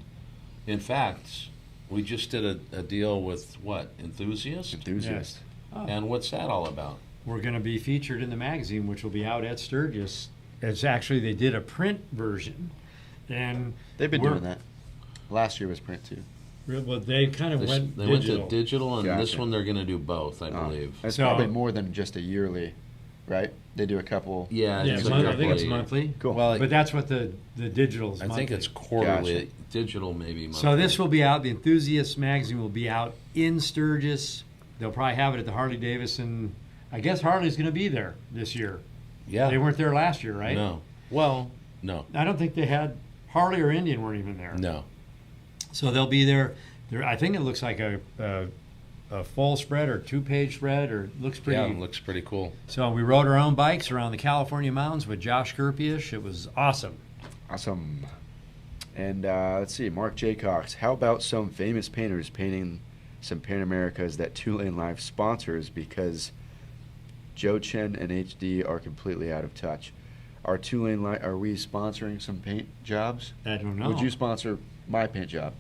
In fact, we just did a deal with what? Enthusiast? Enthusiast. Oh. And what's that all about? We're going to be featured in the magazine, which will be out at Sturgis. It's actually, they did a print version, and They've been we're- doing that. Last year was print too. Well, they kind of They went went digital. to digital, and this Gotcha. one they're going to do both, I believe. It's So- probably more than just a yearly, right? They do a couple. Yeah, Yeah, it's I think it's monthly. monthly. Cool. Well, But that's what the digital's I monthly. think it's quarterly. Gotcha. Digital maybe monthly. So this will be out. The Enthusiast magazine will be out in Sturgis. They'll probably have it at the Harley Davidson. I guess Harley's going to be there this year. yeah. They weren't there last year, right? No. Well, no. I don't think they had Harley or Indian weren't even there. No. So they'll be there. I think it looks like a full spread or 2-page spread, or it looks pretty. Yeah, it looks pretty cool. So we rode our own bikes around the California mountains with Josh Kerpius. It was awesome. Awesome. And let's see, Mark J. Cox. How about some famous painters painting some Pan Americas that 2LaneLive sponsors because Joe Chen and HD are completely out of touch? Are 2LaneLive, are we sponsoring some paint jobs? I don't know. Would you sponsor my paint job?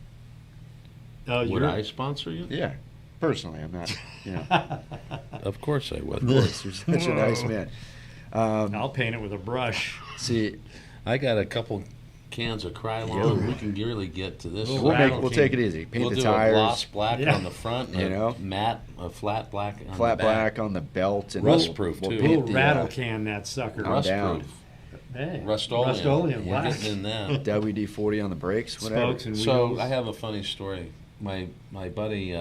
Would you're- I sponsor you? Yeah, personally. I'm not, you know. Of course I would. Of course, you're such a nice man. I'll paint it with a brush. See, I got a couple cans of Krylon, we can really get to this. We'll take it easy. Paint We'll the do tires. a gloss black on the front, and a flat black on the back. Black on the belt. And Rust-proof, too. We'll rattle can that sucker. Rust-proof. Hey, Rust-Oleum. black. We're getting in that. WD-40 on the brakes, whatever. Spokes and So wheels. I have a funny story. My buddy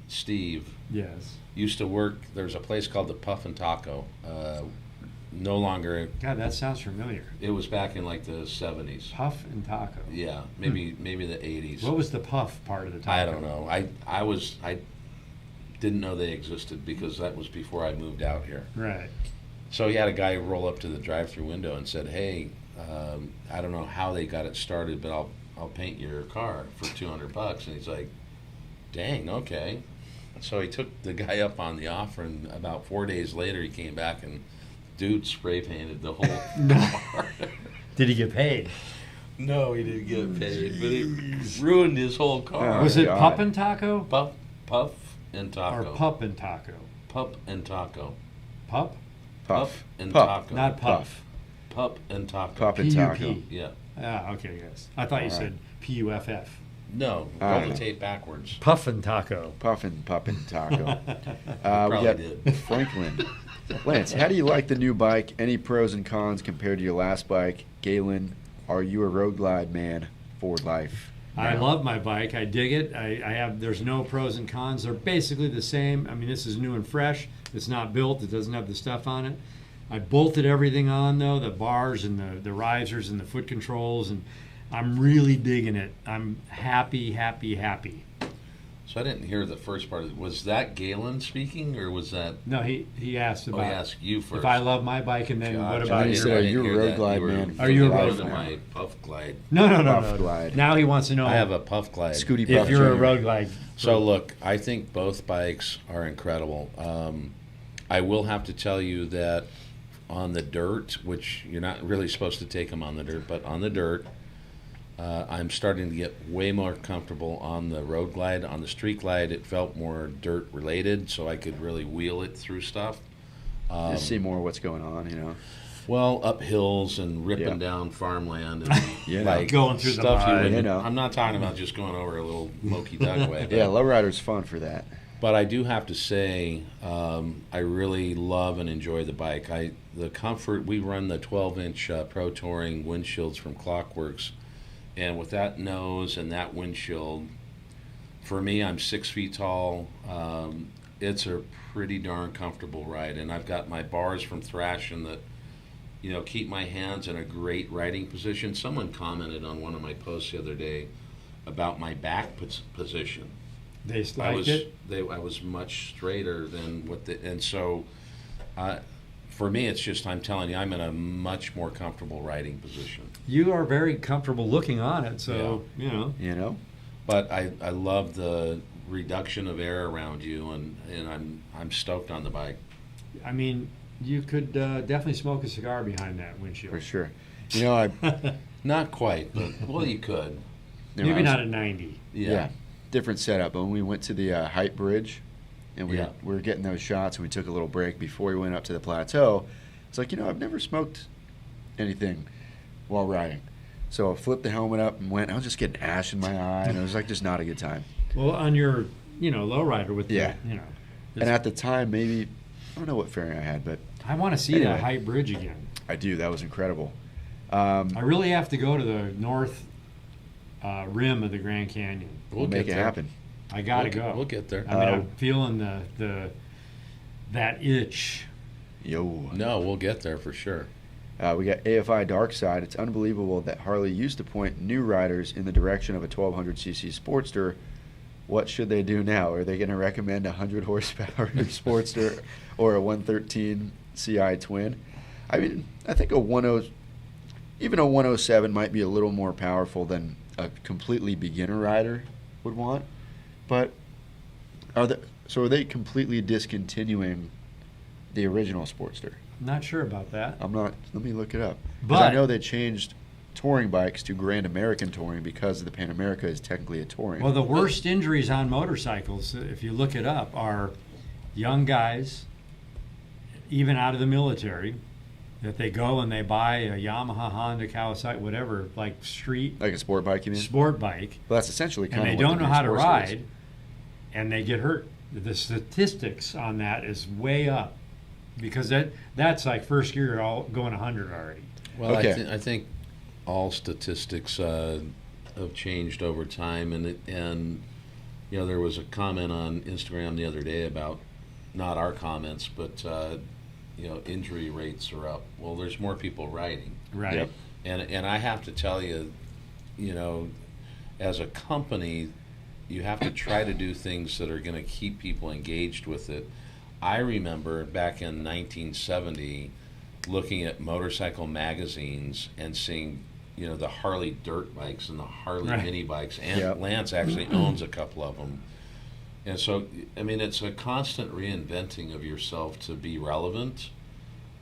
Steve Yes. used to work. There's a place called the Puff and Taco. No longer. God, that sounds familiar. It was back in like the 70s. Puff and taco. Yeah, maybe the 80s. What was the puff part of the taco? I don't know. I didn't know they existed because that was before I moved out here. Right. So he had a guy roll up to the drive-through window and said, "Hey, I don't know how they got it started, but I'll paint your car for $200." And he's like, "Dang, okay." So he took the guy up on the offer, and about 4 days later, he came back and dude spray painted the whole car. Did he get paid? No, he didn't get paid, but it ruined his whole car. Was it God. pup and taco? Puff and taco? Or pup and taco? Pup and taco. Pup? Puff. and Puff. taco. Not puff. Pup and taco. Pup and taco. P-U-P. Yeah. Ah, okay, yes. I thought you All right. said P-U-F-F. No, All roll right. the tape backwards. Puff and taco. Puffin' taco. We Probably got did. Franklin. Lance, how do you like the new bike? Any pros and cons compared to your last bike? Galen, are you a road glide man for life? I love my bike. I dig it. There's no pros and cons. They're basically the same. I mean, this is new and fresh. It's not built. It doesn't have the stuff on it. I bolted everything on, though, the bars and the risers and the foot controls, and I'm really digging it. I'm happy. So I didn't hear the first part. Was that Galen speaking, or was that? No, he asked Oh, about he asked you first. if I love my bike, and then what Gotcha. about He you? said, I are didn't you a hear road that. glide were man? Are you a going road to glide? my Puff Glide? No. Puff glide. Now he wants to know I have a Puff Glide. Scooty if Puff you're a Jr. road glide. So look, I think both bikes are incredible. I will have to tell you that on the dirt, which you're not really supposed to take them on the dirt, but on the dirt, I'm starting to get way more comfortable on the road glide. On the street glide, it felt more dirt related, so I could really wheel it through stuff. Just see more what's going on, you know. Well, up hills and ripping Yeah. down farmland and Yeah. like Going through the stuff mud. wouldn't- You know. I'm not talking about just going over a little Moki Duck way. Yeah, lowrider's fun for that. But I do have to say, I really love and enjoy the bike. The comfort, we run the 12-inch Pro Touring windshields from Clockworks, and with that nose and that windshield, for me, I'm 6 feet tall. It's a pretty darn comfortable ride, and I've got my bars from Thrashin that, keep my hands in a great riding position. Someone commented on one of my posts the other day about my back position. They liked it. I was much straighter than and so, for me, it's just, I'm telling you, I'm in a much more comfortable riding position. You are very comfortable looking on it, so You know? But I love the reduction of air around you, and I'm stoked on the bike. I mean, you could definitely smoke a cigar behind that windshield. For sure. You know, Not quite, but well, you could. Maybe not at 90. Yeah. Different setup. But when we went to the Height Bridge, and we Yeah. were getting those shots, and we took a little break before we went up to the plateau, it's like, I've never smoked anything while riding. So I flipped the helmet up and went. I was just getting ash in my eye, and it was like just not a good time. Well, on your, lowrider with Yeah. the, And at the time, maybe, I don't know what fairing I had, but I want to see Anyway. that Height Bridge again. I do. That was incredible. I really have to go to the north rim of the Grand Canyon. We'll make get it there. happen. I got to We'll go. We'll get there. I mean, I'm feeling that itch. Yo. No, we'll get there for sure. We got AFI Dark Side. It's unbelievable that Harley used to point new riders in the direction of a 1200cc Sportster. What should they do now? Are they going to recommend a 100 horsepower Sportster or a 113 CI twin? I mean, I think even a 107 might be a little more powerful than a completely beginner rider would want. But are they completely discontinuing the original Sportster? I'm not sure about that. I'm not. Let me look it up. 'Cause But I know they changed touring bikes to Grand American Touring because the Pan America is technically a touring. Well, the worst injuries on motorcycles, if you look it up, are young guys, even out of the military, that they go and they buy a Yamaha, Honda, Kawasaki, whatever, like street Like a sport bike, you mean? sport bike, Well, that's essentially kind and of they what don't the know new how to Sportster is. ride, and they get hurt. The statistics on that is way up, because that's like first gear all going 100 already. Well, Okay. I think all statistics have changed over time, and you know, there was a comment on Instagram the other day about, not our comments, but you know, injury rates are up. Well, there's more people riding, Right. Yep. and I have to tell you, you know, as a company, you have to try to do things that are going to keep people engaged with it. I remember back in 1970 looking at motorcycle magazines and seeing, you know, the Harley dirt bikes and the Harley Right. mini bikes, and Yep. Lance actually owns a couple of them. And so, I mean, it's a constant reinventing of yourself to be relevant.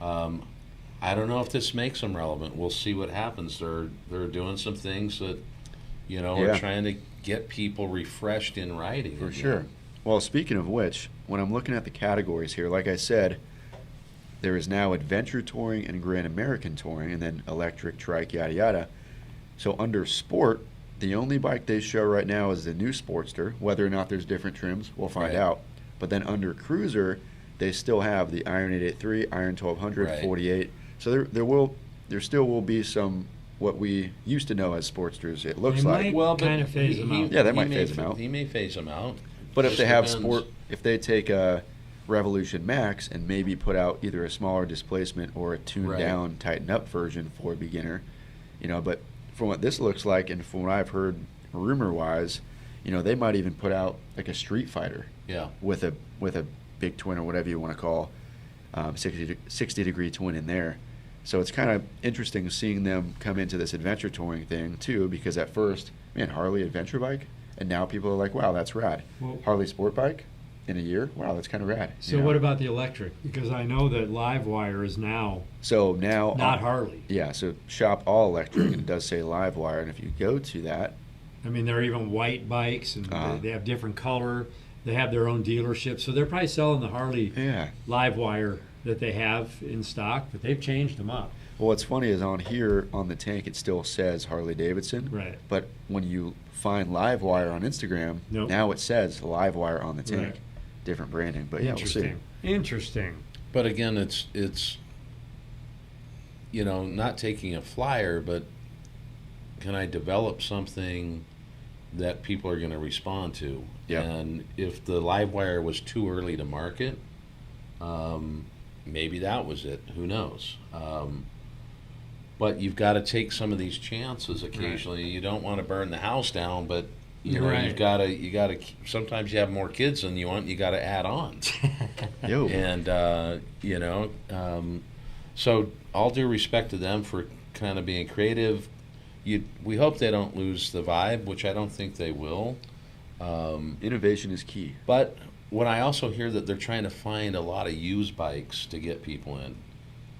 I don't know if this makes them relevant. We'll see what happens. They're doing some things that, you know, Yeah. are trying to get people refreshed in riding. For again. sure. Well, speaking of which, when I'm looking at the categories here, like I said, there is now adventure touring and Grand American touring, and then electric, trike, yada yada. So under sport, the only bike they show right now is the new Sportster. Whether or not there's different trims, we'll find Right. out. But then under cruiser, they still have the Iron 883, Iron 1200, Right. 48. So there still will be some what we used to know as Sportsters. It looks They like. might Well, but kind of phase them out. Yeah, they he might may phase them out. He may phase them out. But if Just they have depends. sport, if they take a Revolution Max and maybe put out either a smaller displacement or a tuned Right. down, tightened up version for a beginner, you know, but from what this looks like and from what I've heard rumor wise, you know, they might even put out like a Street Fighter Yeah. with a big twin or whatever you want to call 60 degree twin in there. So it's kind of interesting seeing them come into this adventure touring thing too, because at first, man, Harley adventure bike, and now people are like, wow, that's rad. Well- Harley sport bike in a year, wow, that's kind of rad. So you know? what about the electric? Because I know that LiveWire is now So now, not Harley. yeah, so shop all electric, and it does say LiveWire, and if you go to that, I mean, they're even white bikes, and they have different color. They have their own dealership, so they're probably selling the Harley yeah. LiveWire that they have in stock, but they've changed them up. Well, what's funny is on here on the tank it still says Harley Davidson, Right. but when you find LiveWire on Instagram, Nope. now it says LiveWire on the tank, Right. different branding. But yeah, we'll see. Interesting. Interesting. But again, it's you know, not taking a flyer, but can I develop something that people are going to respond to? Yeah. And if the LiveWire was too early to market, maybe that was it. Who knows? But you've got to take some of these chances occasionally. You don't want to burn the house down, but you know, Right. you got to. Sometimes you have more kids than you want. You got to add on. Yo. And you know, so all due respect to them for kind of being creative. We hope they don't lose the vibe, which I don't think they will. Innovation is key. But when I also hear that they're trying to find a lot of used bikes to get people in,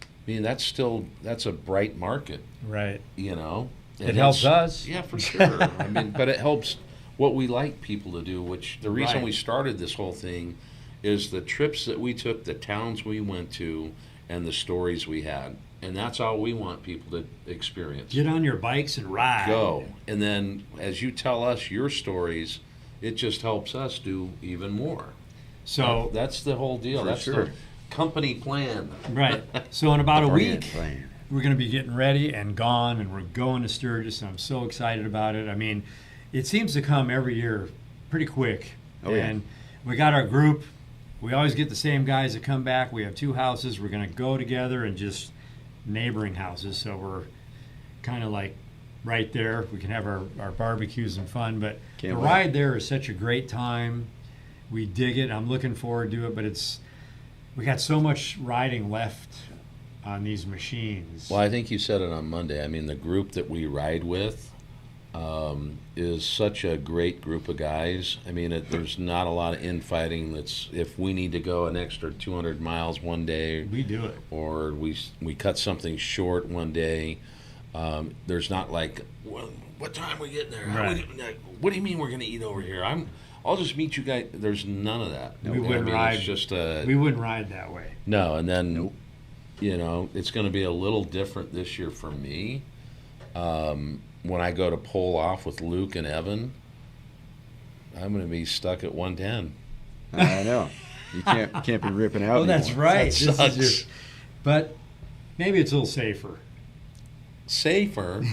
I mean, that's a bright market, Right. you know. It helps us. Yeah, for sure. I mean, but it helps what we like people to do, which the reason Right. we started this whole thing is the trips that we took, the towns we went to, and the stories we had. And that's all we want people to experience. Get on your bikes and ride. Go. And then as you tell us your stories, it just helps us do even more. So, That's the whole deal. For That's sure. the company plan. right. So in about a Brand week, plan. we're going to be getting ready and gone, and we're going to Sturgis, and I'm so excited about it. I mean, it seems to come every year pretty quick. Oh, yeah. And we got our group. We always get the same guys that come back. We have 2 houses. We're going to go together and just neighboring houses. So we're kind of like right there. We can have our barbecues and fun. But Can't the wait. ride there is such a great time. We dig it. I'm looking forward to it. But we got so much riding left on these machines. Well, I think you said it on Monday. I mean, the group that we ride with is such a great group of guys. I mean, there's not a lot of infighting. That's if we need to go an extra 200 miles one day, We do it. or we cut something short one day. There's not like, well, what time are we getting there? Right. What do you mean we're going to eat over here? I'll just meet you guys. There's none of that. We wouldn't I mean, ride. It's just We wouldn't ride that way. no. And then Nope. you know, it's going to be a little different this year for me. When I go to pull off with Luke and Evan, I'm going to be stuck at 110. I know. You can't be ripping out. Oh, that's anymore. right. That This sucks. is but maybe it's a little safer. Safer?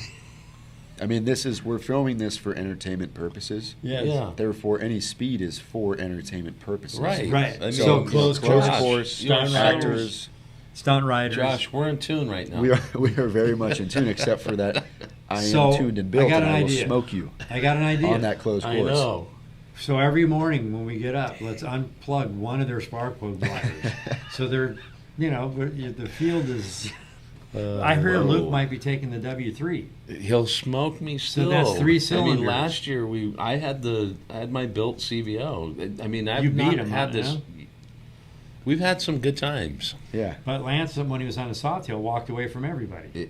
I mean, we're filming this for entertainment purposes. Yes. Yeah. Therefore, any speed is for entertainment purposes. Right. Right. I mean, So close Josh, course, stunt actors. Stunt riders. Josh, we're in tune right now. We are very much in tune, except for that I am So, tuned and built, I got and an I will idea. smoke you I got an idea. on that close course. I know. So every morning when we get up, let's unplug one of their spark plug gliders. So they're, the field is. I heard Luke might be taking the W3. He'll smoke me still. that's 3 I mean, cylinders. last year I had my built CVO. I mean, I've You beat not him, had this. huh? We've had some good times. Yeah. But Lance, when he was on the Softail, walked away from everybody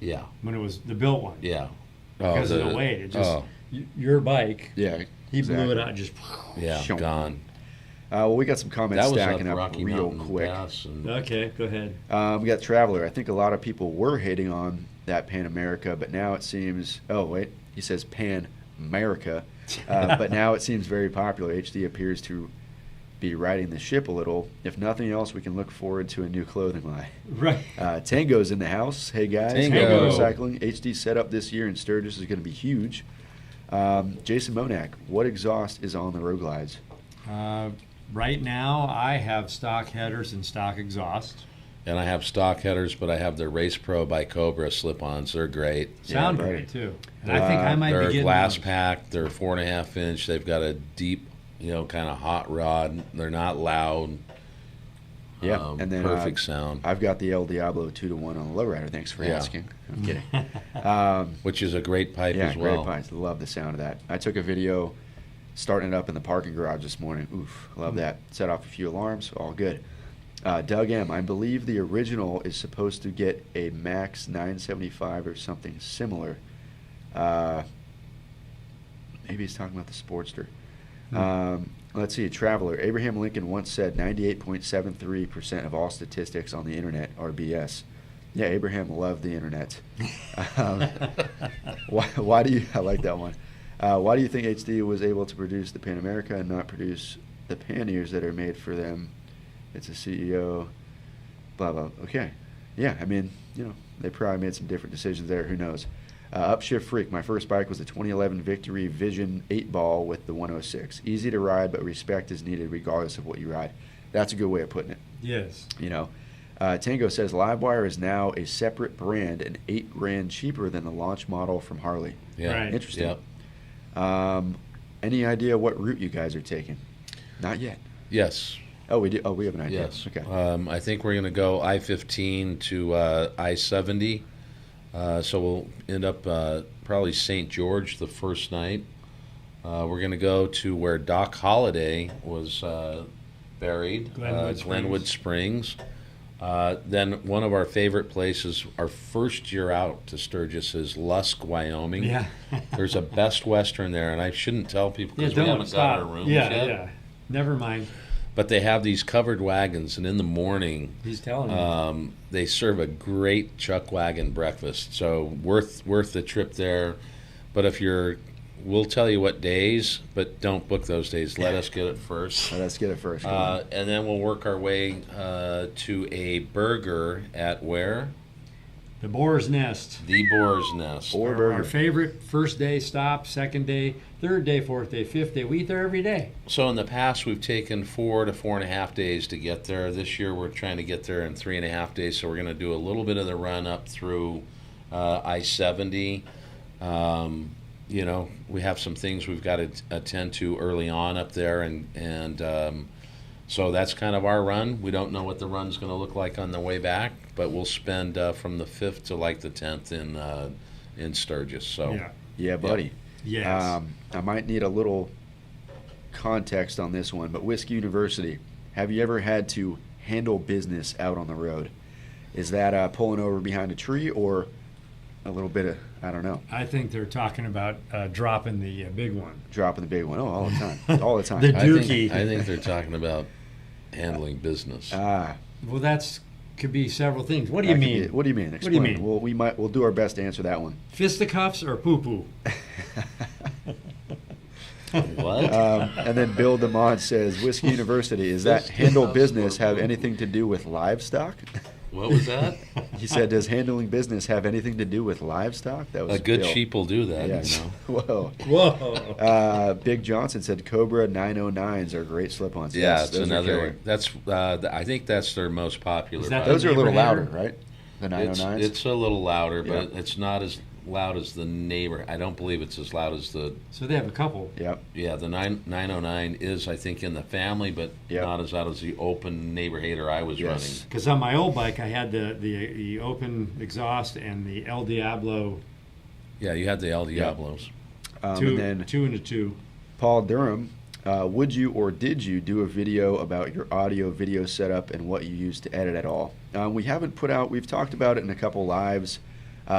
Yeah. when it was the built one. Yeah. Because of the weight. It just your bike. Yeah. He blew it out. Just yeah, Shoo. gone. Well, we got some comments That was up stacking up Rocky real Mountain quick. Pass and okay. Go ahead. We got Traveler. I think a lot of people were hating on that Pan America, but now it seems. Oh wait, he says Pan America, but now it seems very popular. HD appears to be riding the ship a little. If nothing else, we can look forward to a new clothing line. Right. Tango's in the house. Hey guys, Tango. Motorcycling. HD setup this year in Sturgis is going to be huge. Jason Monak, what exhaust is on the Road Glides? Right now, I have stock headers and stock exhaust. and I have stock headers, but I have the Race Pro by Cobra slip-ons. They're great. Sound Yeah, great too. And I think I might They're be getting glass those. packed. They're 4.5 inch. They've got a deep, kind of hot rod. They're not loud. Yeah, and then perfect sound, I've got the El Diablo 2-to-1 on the lowrider. Thanks for Yeah. asking. I'm kidding. which is a great pipe Yeah, as well. great pipes. Love the sound of that. I took a video starting it up in the parking garage this morning. Oof, love that. Set off a few alarms, all good. Doug M., I believe the original is supposed to get a max 975 or something similar. Maybe he's talking about the Sportster. Let's see, Traveler. Abraham Lincoln once said 98.73% of all statistics on the internet are BS. Yeah, Abraham loved the internet. Why do you? I like that one. Why do you think HD was able to produce the Pan America and not produce the panniers that are made for them? It's a CEO. Blah blah. Okay, yeah. I mean, they probably made some different decisions there. Who knows? Upshift Freak. My first bike was a 2011 Victory Vision 8-ball with the 106. Easy to ride, but respect is needed regardless of what you ride. That's a good way of putting it. Yes. Tango says LiveWire is now a separate brand and $8,000 cheaper than the launch model from Harley. Yeah. Right. Interesting. Yep. Any idea what route you guys are taking? Not yet. Yes. Oh, we do. Oh, we have an idea. Yes. Okay. I think we're going to go I-15 to I-70. So we'll end up probably St. George the first night. We're going to go to where Doc Holliday was buried, Glenwood Springs. Then one of our favorite places, our first year out to Sturgis, is Lusk, Wyoming. Yeah. There's a Best Western there, and I shouldn't tell people because we don't haven't got our rooms yeah, yet. Yeah. Never mind. But they have these covered wagons, and in the morning, He's telling me. they serve a great chuck wagon breakfast. So worth the trip there. But we'll tell you what days, but don't book those days. Let us get it first. Let's get it first. Come on. And then we'll work our way to a burger at where? The Boar's Nest. The Boar's Nest. Or burger. Our favorite first day stop, second day, third day, fourth day, fifth day. We eat there every day. So in the past, we've taken 4 to 4.5 days to get there. This year, we're trying to get there in 3.5 days. So we're going to do a little bit of the run up through I-70. We have some things we've got to attend to early on up there, and so that's kind of our run. We don't know what the run's going to look like on the way back, but we'll spend from the 5th to like the 10th in Sturgis. So Yeah. Yeah, buddy. Yes. I might need a little context on this one, but Whiskey University, have you ever had to handle business out on the road? Is that pulling over behind a tree or a little bit of, I don't know, I think they're talking about dropping the big one. dropping the big one? Oh, all the time. All the time. The I Dookie. think they're talking about handling business. Ah, Well, that's could be several things. What do you mean? What do you mean? What do you Explain. mean? We'll do our best to answer that one. Fisticuffs or poo-poo? What? And then Bill DeMont says, Whiskey University, is that handle business have anything to do with livestock? What was that? He said, does handling business have anything to do with livestock? That was A good Bill. sheep will do that, Yes. you know. Whoa. Whoa. Big Johnson said Cobra 909s are great slip-ons. Yeah, Yes, it's those are another. killer. That's. I think that's their most popular. Is that bike. Those are a little Neighbor louder, hater? right? The 909s? It's a little louder, but Yeah. it's not as loud as the neighbor. I don't believe it's as loud as the. So they have a couple. Yep. Yeah, the 909 is, I think, in the family, but Yep. not as loud as the open neighbor hater I was Yes. running. Because on my old bike, I had the open exhaust and the El Diablo Yeah, you had the El Diablos. two And then and a two. Paul Durham, would you or did you do a video about your audio video setup and what you use to edit at all? We haven't put out, we've talked about it in a couple lives.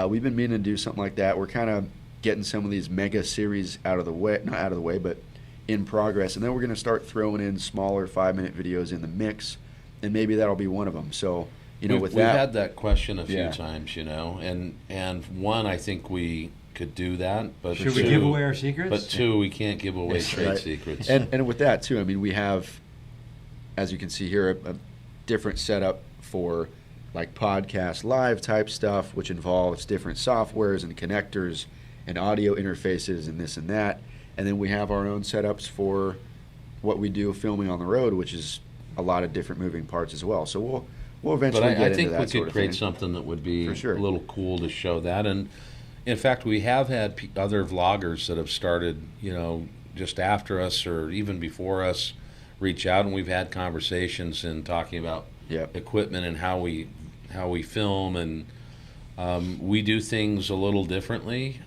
We've been meaning to do something like that. We're kind of getting some of these mega series out of the way, not out of the way, but in progress. And then we're going to start throwing in smaller 5-minute videos in the mix, and maybe that'll be one of them. So, you know, we've, with we've that, had that question a few Yeah. times, you know, and one, I think we could do that, but Should we two- give away our secrets? But two, we can't give away Yes, trade right. secrets. and with that too, I mean, we have, as you can see here, a different setup for like podcast live type stuff, which involves different softwares and connectors and audio interfaces and this and that. And then we have our own setups for what we do filming on the road, which is a lot of different moving parts as well. So we'll eventually But get I think into that we sort could of create thing. something that would be For sure. a little cool to show that. And in fact, we have had other vloggers that have started, you know, just after us or even before us reach out, and we've had conversations and talking about Yep. equipment and how we film, and we do things a little differently.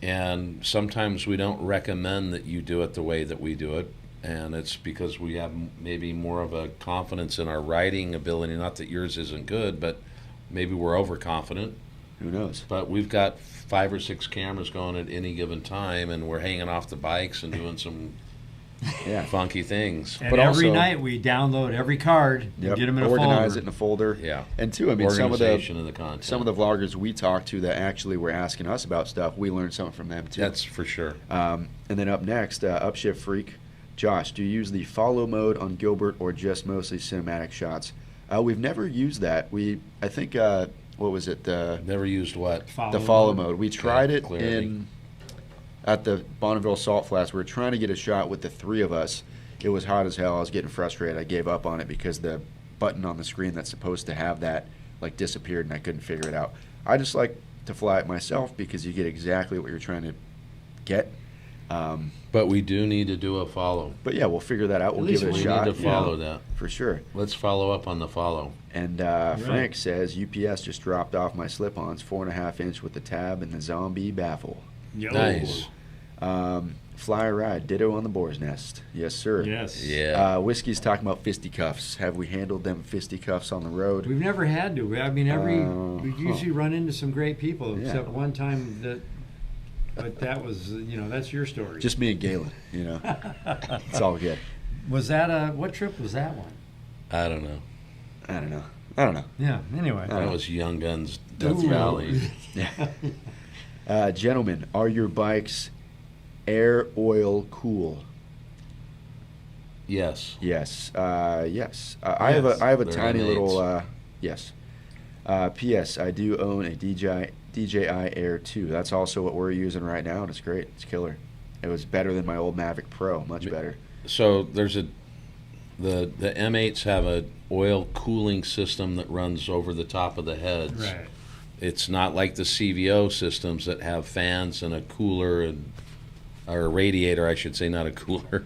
And sometimes we don't recommend that you do it the way that we do it. And it's because we have maybe more of a confidence in our writing ability. Not that yours isn't good, but maybe we're overconfident. Who knows? But we've got 5 or 6 cameras going at any given time, and we're hanging off the bikes and doing some Yeah. funky things. And But every also- night we download every card and Yep. get them in a Organize folder. it in a folder. Yeah. And two, I mean, some of the Organization of the content. vloggers we talked to that actually were asking us about stuff, we learned something from them too. That's for sure. And then up next, Upshift Freak. Josh, do you use the follow mode on Gilbert or just mostly cinematic shots? We've never used that. I think, what was it? Never used what? The follow mode. We tried it clearly. at the Bonneville Salt Flats. We were trying to get a shot with the 3 of us. It was hot as hell. I was getting frustrated. I gave up on it because the button on the screen that's supposed to have that like disappeared, and I couldn't figure it out. I just like to fly it myself because you get exactly what you're trying to get. But we do need to do a follow. But yeah, we'll figure that out. We'll least give it a We shot. need to follow yeah, that. for sure. Let's follow up on the follow. And Frank says UPS just dropped off my slip-ons, 4.5 inch with the tab and the zombie baffle. Yo. Nice. Fly or ride, ditto on the boar's nest. Yes, sir. Yes. Yeah. Whiskey's talking about fisticuffs. Have we handled them fisticuffs on the road? We've never had to. I mean, we usually run into some great people, Yeah. except one time that. But that was, that's your story. Just me and Galen, It's all good. Was that what trip was that one? I don't know. I don't know. Yeah. Anyway. That was Young Guns Death Ooh. Valley. Yeah. Gentlemen, are your bikes air oil cool? Yes. Yes. Yes. I have a They're tiny innate. little yes. P.S. I do own a DJI Air 2. That's also what we're using right now, and it's great. It's killer. It was better than my old Mavic Pro. Much better. So there's the M8s have a oil cooling system that runs over the top of the heads. Right. It's not like the CVO systems that have fans and a cooler or a radiator, I should say, not a cooler.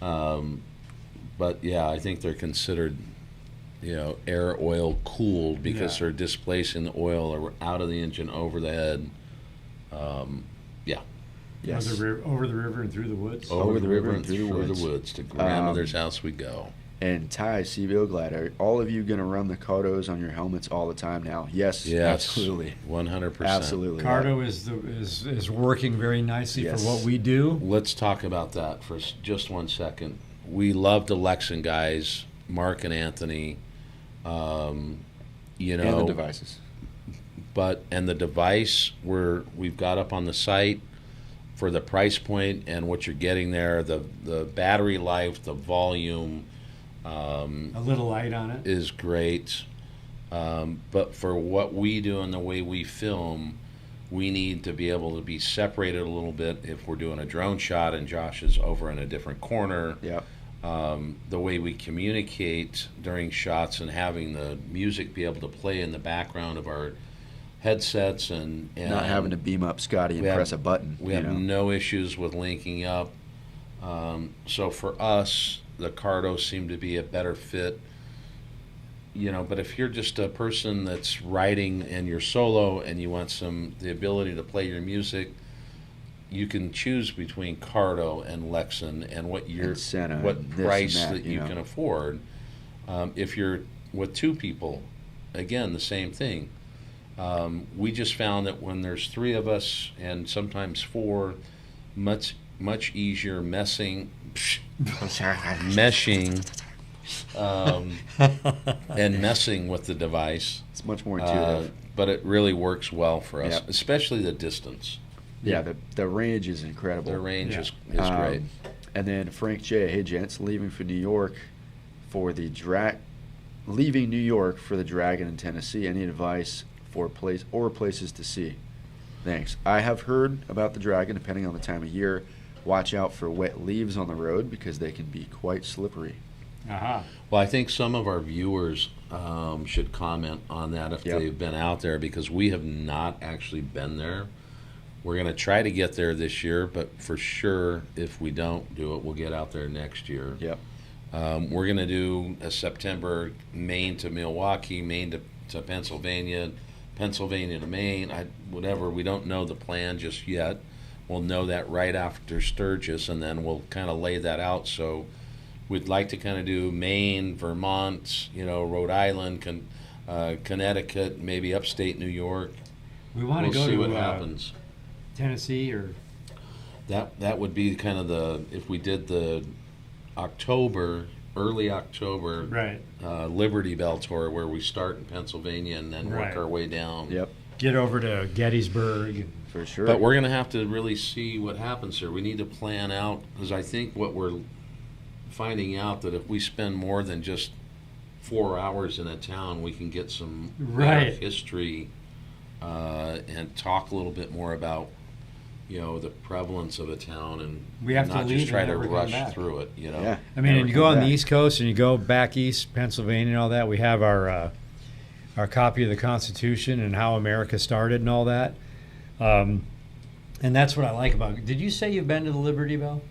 But yeah, I think they're considered, air oil cooled because Yeah. they're displacing the oil out of the engine over the head. Yeah. Yes. Over the river and through the woods. Over the river and through the the woods. To grandmother's house we go. And Ty, CVO Glad, are all of you going to run the Cardos on your helmets all the time now? Yes, Yes, absolutely. 100%. Absolutely. Cardo is working very nicely Yes. for what we do. Let's talk about that for just 1 second. We love the Lexin guys, Mark and Anthony. You know, And the devices. and the device we've got up on the site for the price point and what you're getting there, the battery life, the volume, A little light on it. is great. But for what we do and the way we film, we need to be able to be separated a little bit if we're doing a drone shot and Josh is over in a different corner. Yep. The way we communicate during shots and having the music be able to play in the background of our headsets and Not having to beam up Scotty and press a button. We have no issues with linking up. So for us, the Cardo seemed to be a better fit. You know, but if you're just a person that's writing and you're solo and you want the ability to play your music, you can choose between Cardo and Lexin and what price that you can afford. If you're with two people, again, the same thing. We just found that when there's three of us and sometimes four, much easier meshing, and messing with the device. It's much more intuitive. But it really works well for us, Yep. especially the distance. Yeah, the range is incredible. The range Yeah. is great. And then Frank J. Hey, gents, leaving for New York for the leaving New York for the Dragon in Tennessee. Any advice for places to see? Thanks. I have heard about the Dragon, depending on the time of year. Watch out for wet leaves on the road because they can be quite slippery. Aha. Well, I think some of our viewers should comment on that if Yep. they've been out there, because we have not actually been there. We're going to try to get there this year, but for sure, if we don't do it, we'll get out there next year. Yep. We're going to do a September Maine to Milwaukee, Maine to Pennsylvania, Pennsylvania to Maine, whatever. We don't know the plan just yet. We'll know that right after Sturgis, and then we'll kind of lay that out. So we'd like to kind of do Maine, Vermont, Rhode Island, Connecticut, maybe upstate New York. We want We'll to go see to what happens. Tennessee or That would be kind of if we did the early October right. Liberty Bell tour, where we start in Pennsylvania and then Right. work our way down. Yep. Get over to Gettysburg. For sure. But we're going to have to really see what happens here. We need to plan out, because I think what we're finding out that if we spend more than just 4 hours in a town, we can get some Right. history and talk a little bit more about the prevalence of a town, and We have to not leave just try and to never come rush back. through it. Yeah. I mean, Never and you go come on the back. East Coast and you go back east, Pennsylvania and all that. We have our copy of the Constitution and how America started and all that. And that's what I like about it. Did you say you've been to the Liberty Bell?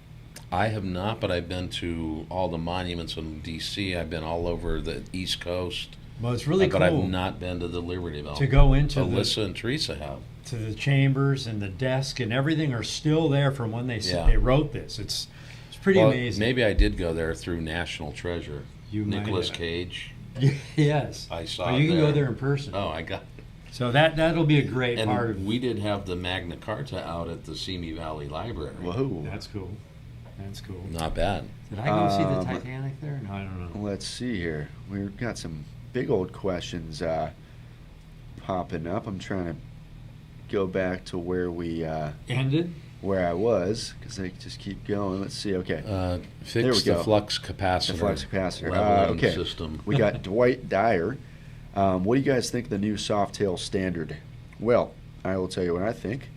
I have not, but I've been to all the monuments in D.C. I've been all over the East Coast. Well, it's really but cool I've not been to the Liberty Bell. to go into Alyssa and Teresa have. to the chambers, and the desk and everything are still there from when they Yeah. they wrote this. It's pretty Well, amazing. maybe I did go there through National Treasure. You might Nicolas have. Cage. Yes. I saw But it you can there. go there in person. Oh, I got. So that'll be a great And part of. we did have the Magna Carta out at the Simi Valley Library. Whoa. That's cool. That's cool. Not bad. Did I go see the Um, Titanic there? No, I don't know. Let's see here. We've got some big old questions popping up. I'm trying to go back to where I was, because they just keep going. Let's see. Okay. There Fix we the go. flux capacitor. The flux capacitor. leveling Okay. system. We got Dwight Dyer. What do you guys think of the new Softail standard? Well, I will tell you what I think.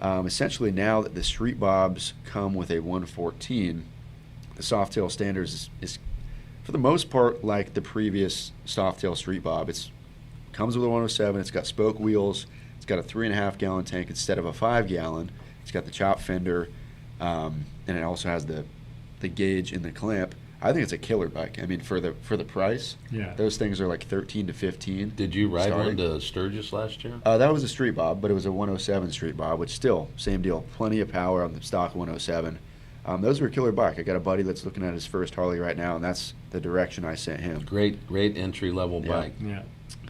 Essentially, now that the Street Bobs come with a 114, the Softail standard is for the most part like the previous Softail Street Bob. It comes with a 107. It's got spoke wheels. It's got a 3.5 gallon tank instead of a 5 gallon. It's got the chop fender, and it also has the gauge in the clamp. I think it's a killer bike. I mean, for the price, Yeah. those things are like 13 to 15. Did you ride starting. one to Sturgis last year? That was a Street Bob, but it was a 107 Street Bob, which still, same deal. Plenty of power on the stock 107. Those were a killer bike. I got a buddy that's looking at his first Harley right now, and that's the direction I sent him. Great entry level Yeah. bike. Yeah.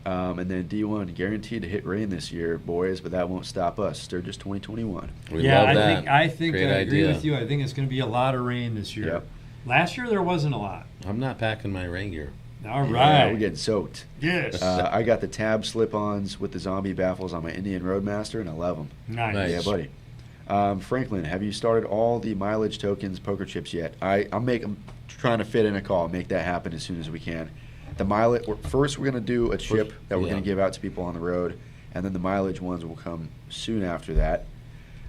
And then D1, guaranteed to hit rain this year, boys, but that won't stop us. Sturgis 2021. We Yeah, love I that. think I think Great I agree idea. with you. I think it's going to be a lot of rain this year. Yep. Last year there wasn't a lot. I'm not packing my rain gear. All Yeah, right. we're getting soaked. Yes. I got the tab slip-ons with the zombie baffles on my Indian Roadmaster, and I love them. Nice. Nice. Yeah, buddy. Franklin, have you started all the mileage tokens poker chips yet? I'm trying to fit in a call, make that happen as soon as we can. The mileage first, we're going to do a chip that we're going to give out to people on the road, and then the mileage ones will come soon after that.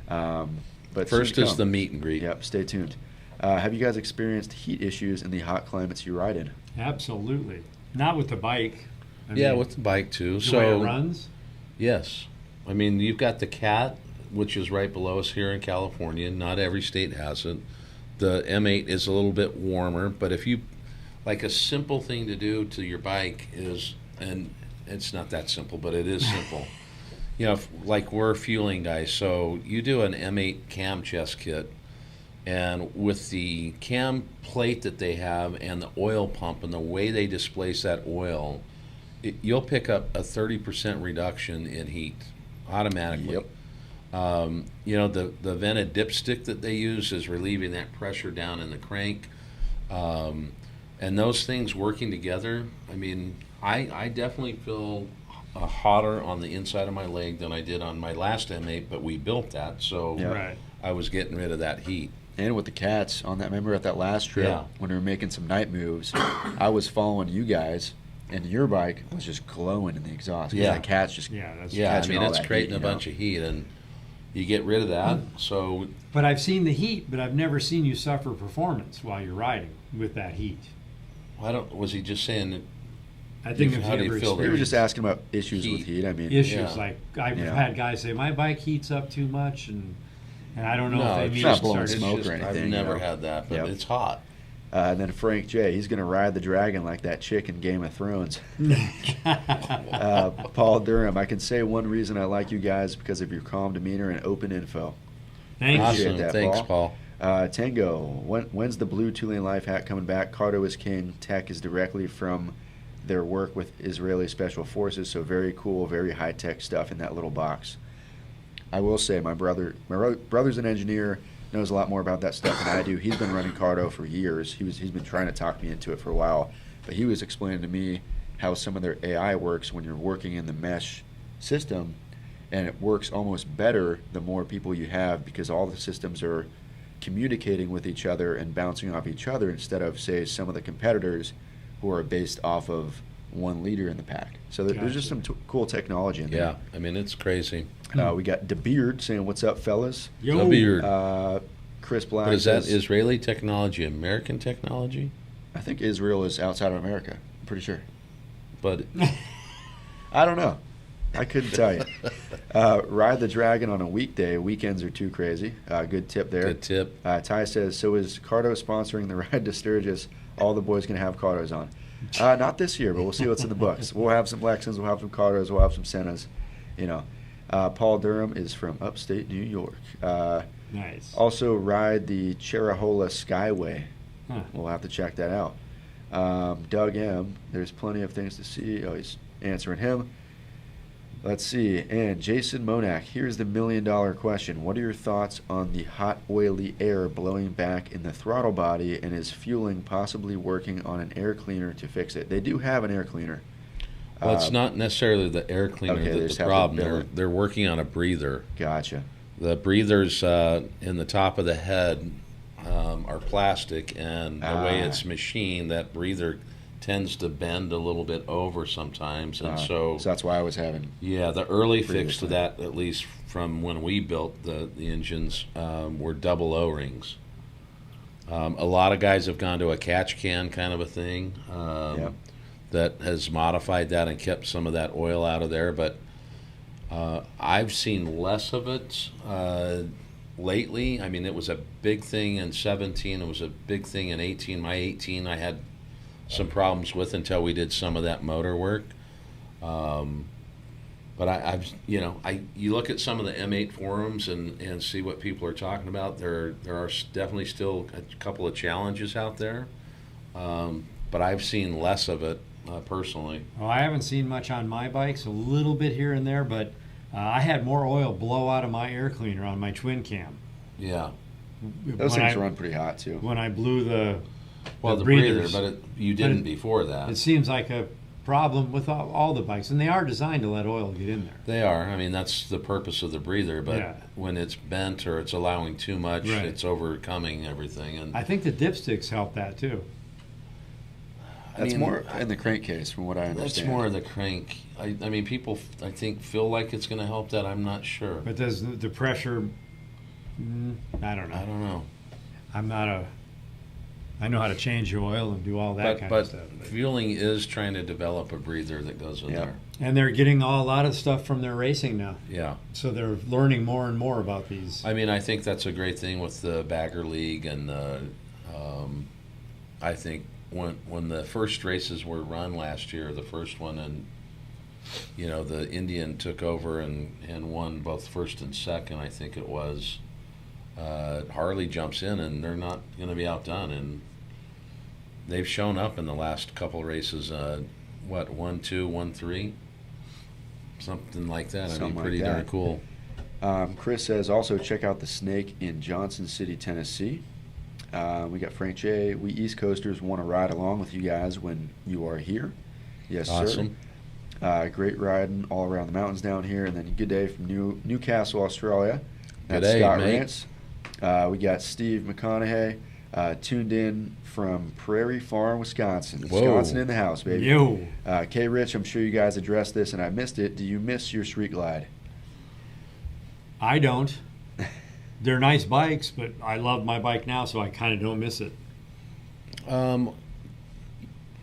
But First soon to is come. the meet and greet. Yep, stay tuned. Have you guys experienced heat issues in the hot climates you ride in? Absolutely. Not with the bike. I Yeah, mean, with the bike too. the way it runs. Yes. I mean, you've got the Cat, which is right below us here in California. Not every state has it. The M8 is a little bit warmer, but if you, like, a simple thing to do to your bike is, and it's not that simple, but it is simple. You know, like we're fueling guys, so you do an M8 cam chest kit, and with the cam plate that they have and the oil pump and the way they displace that oil, you'll pick up a 30% reduction in heat automatically. Yep. You know, the vented dipstick that they use is relieving that pressure down in the crank. And those things working together, I mean, I definitely feel hotter on the inside of my leg than I did on my last M8, but we built that, so Yep. Right. I was getting rid of that heat. And with the cats on that, remember at that last trip Yeah. when we were making some night moves, I was following you guys, and your bike was just glowing in the exhaust. 'Cause Yeah. the cats just Yeah, that's Yeah, I catching mean, all it's that creating heat, a you know? bunch of heat, and you get rid of that, so But I've seen the heat, but I've never seen you suffer performance while you're riding with that heat. was he just saying that? I think How if do you you ever feel We were just experienced asking about issues with Heat. heat. I mean, issues, Yeah. like I've Yeah. had guys say my bike heats up too much, and I don't know No, if they it's mean not to blowing start. smoke It's or just- anything, I've you never know? had that, but Yep. it's hot. And then Frank J, he's going to ride the dragon like that chick in Game of Thrones. Paul Durham, I can say one reason I like you guys because of your calm demeanor and open info. Thank Appreciate you. Awesome. that, Thanks, Paul. Paul. Tango, when's the blue 2LaneLive hat coming back? Cardo is king. Tech is directly from their work with Israeli Special Forces, so very cool, very high-tech stuff in that little box. I will say my brother's an engineer, knows a lot more about that stuff than I do. He's been running Cardo for years. He's been trying to talk me into it for a while, but he was explaining to me how some of their AI works when you're working in the mesh system, and it works almost better the more people you have because all the systems are communicating with each other and bouncing off each other instead of, say, some of the competitors who are based off of one leader in the pack. So there's just some cool technology in there. Yeah, I mean, it's crazy. We got DeBeard saying, "What's up, fellas?" Yo, The beard. Chris Black But is that says, Israeli technology, American technology? I think Israel is outside of America. I'm pretty sure. But I don't know. I couldn't tell you. Ride the Dragon on a weekday. Weekends are too crazy. Good tip there. good tip. Ty says, so is Cardo sponsoring the ride to Sturgis? All the boys going to have Cardos on. Not this year, but we'll see what's in the books. We'll have some Lexins, we'll have some Cardos, we'll have some Sennas. You know, Paul Durham is from upstate New York. nice. Also ride the Cherrahola Skyway. Huh. We'll have to check that out. Doug M, there's plenty of things to see. Oh, he's answering him. Let's see. And Jason Monak, here's the $1 million question. What are your thoughts on the hot, oily air blowing back in the throttle body, and is fueling possibly working on an air cleaner to fix it? They do have an air cleaner. Well, it's not necessarily the air cleaner okay, they that's just the have to problem. build it. They're working on a breather. Gotcha. The breathers in the top of the head are plastic, and the way it's machined, that breather tends to bend a little bit over sometimes, and so that's why I was having. yeah, the early fix to Previously. that, at least from when we built the engines, were double O-rings. A lot of guys have gone to a catch can kind of a thing Yep. that has modified that and kept some of that oil out of there, but I've seen less of it lately. I mean, it was a big thing in 17. It was a big thing in 18. My 18, I had some problems with until we did some of that motor work. But you look at some of the M8 forums and see what people are talking about. There are definitely still a couple of challenges out there, but I've seen less of it personally. Well, I haven't seen much on my bikes, a little bit here and there, but I had more oil blow out of my air cleaner on my twin cam. Those When things I- run pretty hot too. When I blew the Well, the breathers. breather, but you didn't before that. It seems like a problem with all the bikes, and they are designed to let oil get in there. They are. I mean, that's the purpose of the breather. But Yeah. when it's bent or it's allowing too much, Right. it's overcoming everything. And I think the dipsticks help that too. That's mean, more in the crankcase, from what I understand. that's more of the crank. I mean, people, I think, feel like it's going to help that. I'm not sure. But does the pressure? I don't know. I don't know. I know how to change the oil and do all that kind of But stuff. Fueling is trying to develop a breather that goes in Yeah. there. And they're getting a lot of stuff from their racing now. Yeah. So they're learning more and more about these. I mean, I think that's a great thing with the Bagger League, and I think when the first races were run last year, the first one, and the Indian took over and won both first and second, I think it was. Harley jumps in, and they're not going to be outdone, and they've shown up in the last couple races. 1-2, 1-3, something like that. I Something mean, like pretty that. darn cool. Chris says also check out the Snake in Johnson City, Tennessee. We got Frank J. We East Coasters want to ride along with you guys when you are here. Yes, Awesome. sir. Great riding all around the mountains down here. And then good day from Newcastle, Australia. Good That's day, Scott mate. Rance. We got Steve McConaughey tuned in from Prairie Farm, Wisconsin. Whoa. Wisconsin in the house, baby. Yo. K. Rich, I'm sure you guys addressed this and I missed it. Do you miss your street glide? I don't. They're nice bikes, but I love my bike now, so I kind of don't miss it.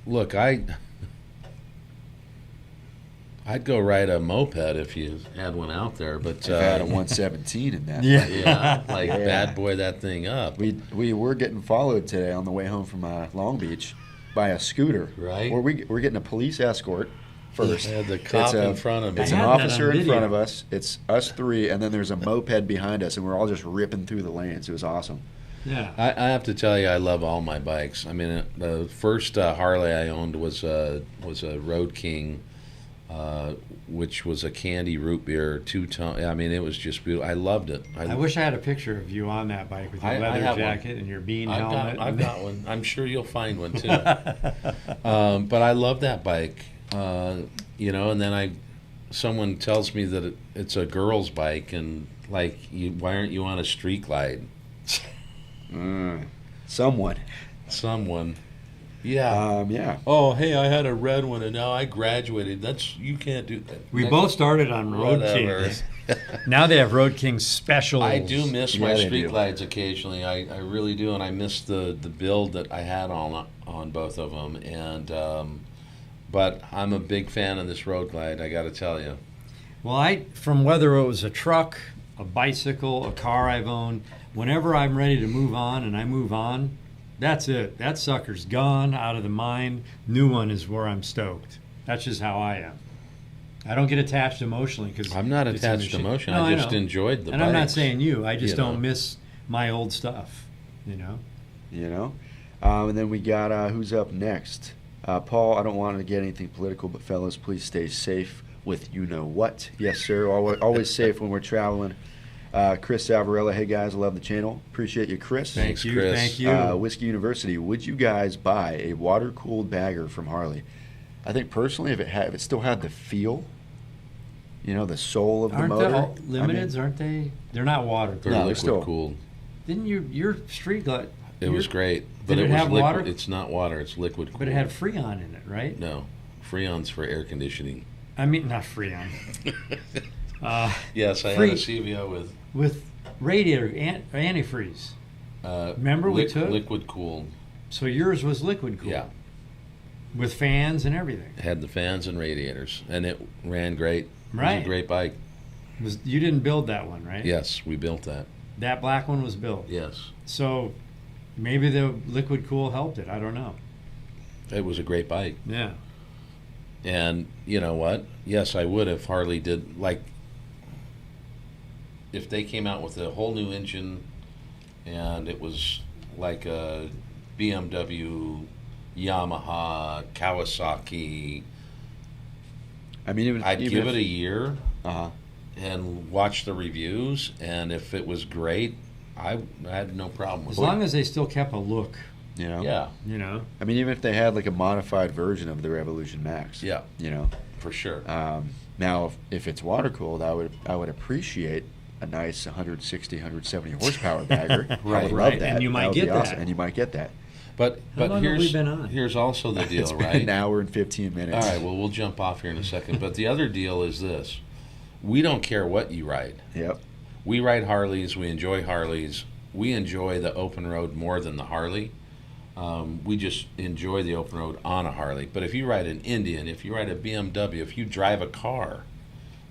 Look, I'd go ride a moped if you had one out there, but I've had a 117 in that. Yeah. yeah, like Yeah. bad boy that thing up. We were getting followed today on the way home from Long Beach by a scooter. Right. Where we're getting a police escort first. I had the cop in front of me. It's I an had that on officer in video. front of us. It's us three, and then there's a moped behind us, and we're all just ripping through the lanes. It was awesome. Yeah. I have to tell you, I love all my bikes. I mean, the first Harley I owned was a Road King, which was a candy root beer, 2-tone. I mean, it was just beautiful. I loved it. I wish I had a picture of you on that bike with your I leather have one. jacket and your bean helmet. I've got one. I'm sure you'll find one too. But I love that bike. And then someone tells me that it's a girl's bike, and like, why aren't you on a street glide? Someone. Yeah. Yeah. Oh, hey, I had a red one, and now I graduated. You can't do that. We both started on Road Whatever. Kings. Now they have Road King specials. I do miss my Yeah, they street do. glides occasionally. I really do, and I miss the build that I had on both of them. And but I'm a big fan of this road glide. I got to tell you. Well, from whether it was a truck, a bicycle, a car I've owned, whenever I'm ready to move on and I move on, that's it. That sucker's gone, out of the mind. New one is where I'm stoked. That's just how I am. I don't get attached emotionally because I'm not attached emotionally. No, I just know. enjoyed the And I'm not bikes. saying you. I just You know. don't miss my old stuff. You know. And then we got who's up next? Paul, I don't want to get anything political, but fellas, please stay safe with you know what. Yes, sir. Always safe when we're traveling. Chris Salvarella, hey guys, I love the channel. Appreciate you, Chris. Thanks, Thank you. Chris. Thank you. Whiskey University, would you guys buy a water-cooled bagger from Harley? I think personally, if it still had the feel, the soul of the Aren't motor. they all limiteds? Aren't they? They're not water. They're No, they're liquid still- cooled. Didn't your street glide? It was great, but Did it was have liquid. water? It's not water. It's liquid cooled. But it had Freon in it, right? no Freon's for air conditioning. I mean, not Freon. Yes, I Free- had a CVO With radiator antifreeze. with Remember we took? liquid cooled. So yours was liquid cooled. Yeah, With fans and everything. it had the fans and radiators, and it ran great. It was Right. a great bike. You didn't build that one, right? Yes, we built that. That black one was built. Yes, So maybe the liquid cool helped it. I don't know. it was a great bike. Yeah. And you know what? Yes, I would if Harley did, if they came out with a whole new engine and it was like a BMW, Yamaha, Kawasaki. I mean, I'd give it a year Uh-huh. and watch the reviews, and if it was great, I had no problem with As it. long as they still kept a look. You know? Yeah. You know? I mean, even if they had like a modified version of the Revolution Max. Yeah. You know? For sure. Now, if it's water cooled, I would appreciate a nice 160, 170 horsepower bagger. I would love that. And you might would get be awesome. that. And you might get that. But How long have we been on? here's also the deal, It's been right? an hour and 15 minutes. All right, well, we'll jump off here in a second. But the other deal is this. We don't care what you ride. Yep. We ride Harleys. We enjoy Harleys. We enjoy the open road more than the Harley. We just enjoy the open road on a Harley. But if you ride an Indian, if you ride a BMW, if you drive a car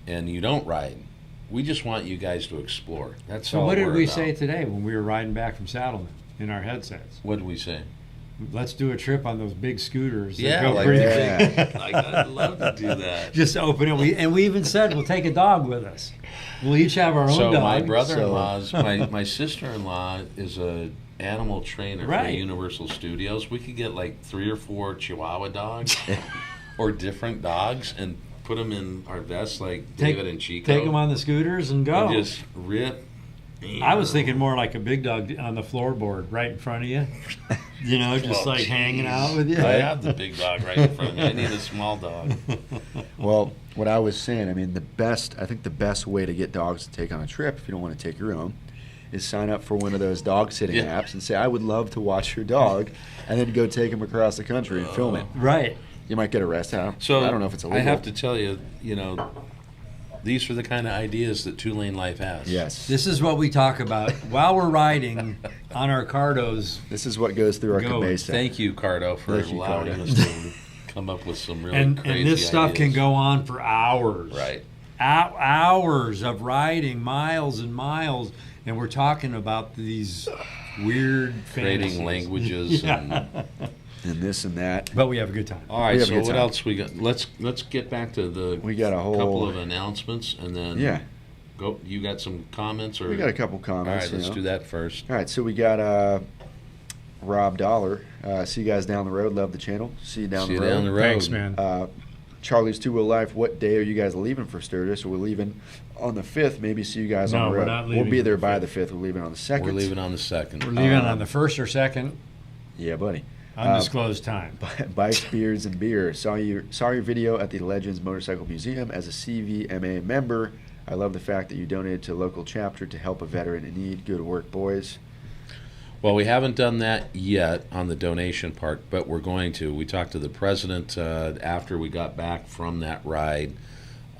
and you don't ride, we just want you guys to explore. That's So all what did we're we about. say today when we were riding back from Saddleman in our headsets? What did we say? Let's do a trip on those big scooters. that Yeah, go like pretty that. big. Like, I'd love to do that. Just open it. And we even said we'll take a dog with us. We'll each have our own So dog. my brother-in-law's, my sister-in-law is a animal trainer for Right. Universal Studios. We could get like 3 or 4 Chihuahua dogs or different dogs and put them in our vests like David and Chico. Take them on the scooters and go. And just rip. I was thinking more like a big dog on the floorboard right in front of you. You know, just Well, like hanging geez. out with you. I have the big dog right in front of me. I need a small dog. Well, what I was saying, I mean, I think the best way to get dogs to take on a trip, if you don't want to take your own, is sign up for one of those dog sitting Yeah. apps and say, I would love to watch your dog, and then go take him across the country and film it. Right. You might get arrested. I So don't know if it's illegal. I have to tell you, these are the kind of ideas that 2LaneLive has. Yes. This is what we talk about while we're riding on our Cardos. This is what goes through our Go. cabeza. Thank you, Cardo, for Thank you, allowing Cardo. us to come up with some really And crazy this stuff can ideas. go on for hours. Right. Hours of riding, miles and miles. And we're talking about these weird Creating fantasies. languages Yeah. And this and that. But we have a good time. All right, We have a so good what time. else we got? Let's get back to the We got a whole. couple of announcements and then Yeah. go. You got some comments or We got a couple All comments. right, let's you know. do that first. All right, so we got Rob Dollar. See you guys down the road. Love the channel. See you down See the you road. down the road. Thanks, man. Charlie's 2LaneLive. What day are you guys leaving for Sturgis? We're leaving on the 5th. Maybe see you guys No, on the we're road. not We'll leaving be there on the by 5th. the 5th. We're leaving on the 2nd. We're leaving on the 2nd. We're leaving on the 1st or 2nd, Yeah, buddy. undisclosed time. Bikes, beards, and beer. Saw your video at the Legends Motorcycle Museum as a CVMA member. I love the fact that you donated to a local chapter to help a veteran in need. Good work, boys. Well, we haven't done that yet on the donation part, but we're going to. We talked to the president after we got back from that ride.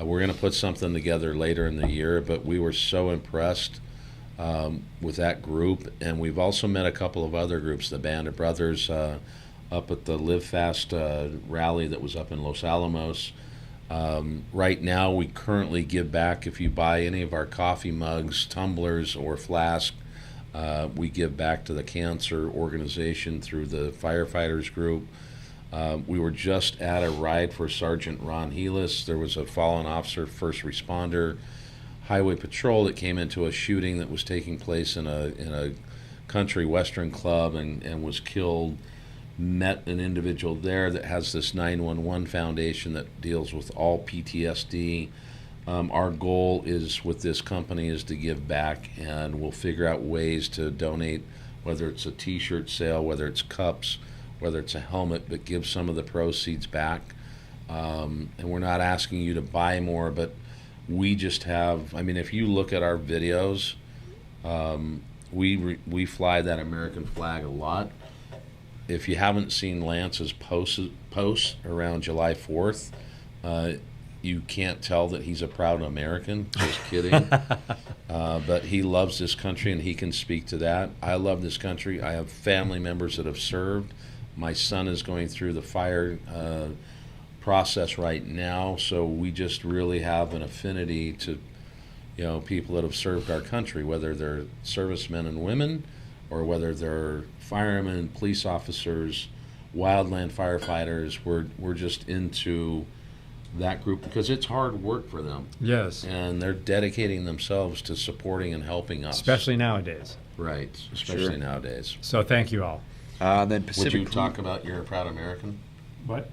We're going to put something together later in the year, but we were so impressed with that group, and we've also met a couple of other groups, the Band of Brothers up at the Live Fast rally that was up in Los Alamos. Right now, we currently give back. If you buy any of our coffee mugs, tumblers, or flask, we give back to the cancer organization through the firefighters group. We were just at a ride for Sergeant Ron Helis. There was a fallen officer, first responder, highway patrol that came into a shooting that was taking place in a country western club and was killed. Met an individual there that has this 911 foundation that deals with all PTSD. Our goal is with this company is to give back, and we'll figure out ways to donate, whether it's a t-shirt sale, whether it's cups, whether it's a helmet, but give some of the proceeds back. And we're not asking you to buy more, but we just have, I mean, if you look at our videos, we fly that American flag a lot. If you haven't seen Lance's posts around July 4th, you can't tell that he's a proud American. Just kidding. But he loves this country, and he can speak to that. I love this country. I have family members that have served. My son is going through the fire process right now, so we just really have an affinity to, people that have served our country, whether they're servicemen and women, or whether they're firemen, police officers, wildland firefighters. We're just into that group because it's hard work for them. Yes. And they're dedicating themselves to supporting and helping us. Especially nowadays. Right, especially Sure. nowadays. So thank you all. Then Would Pacific. you talk about you're a proud American? What?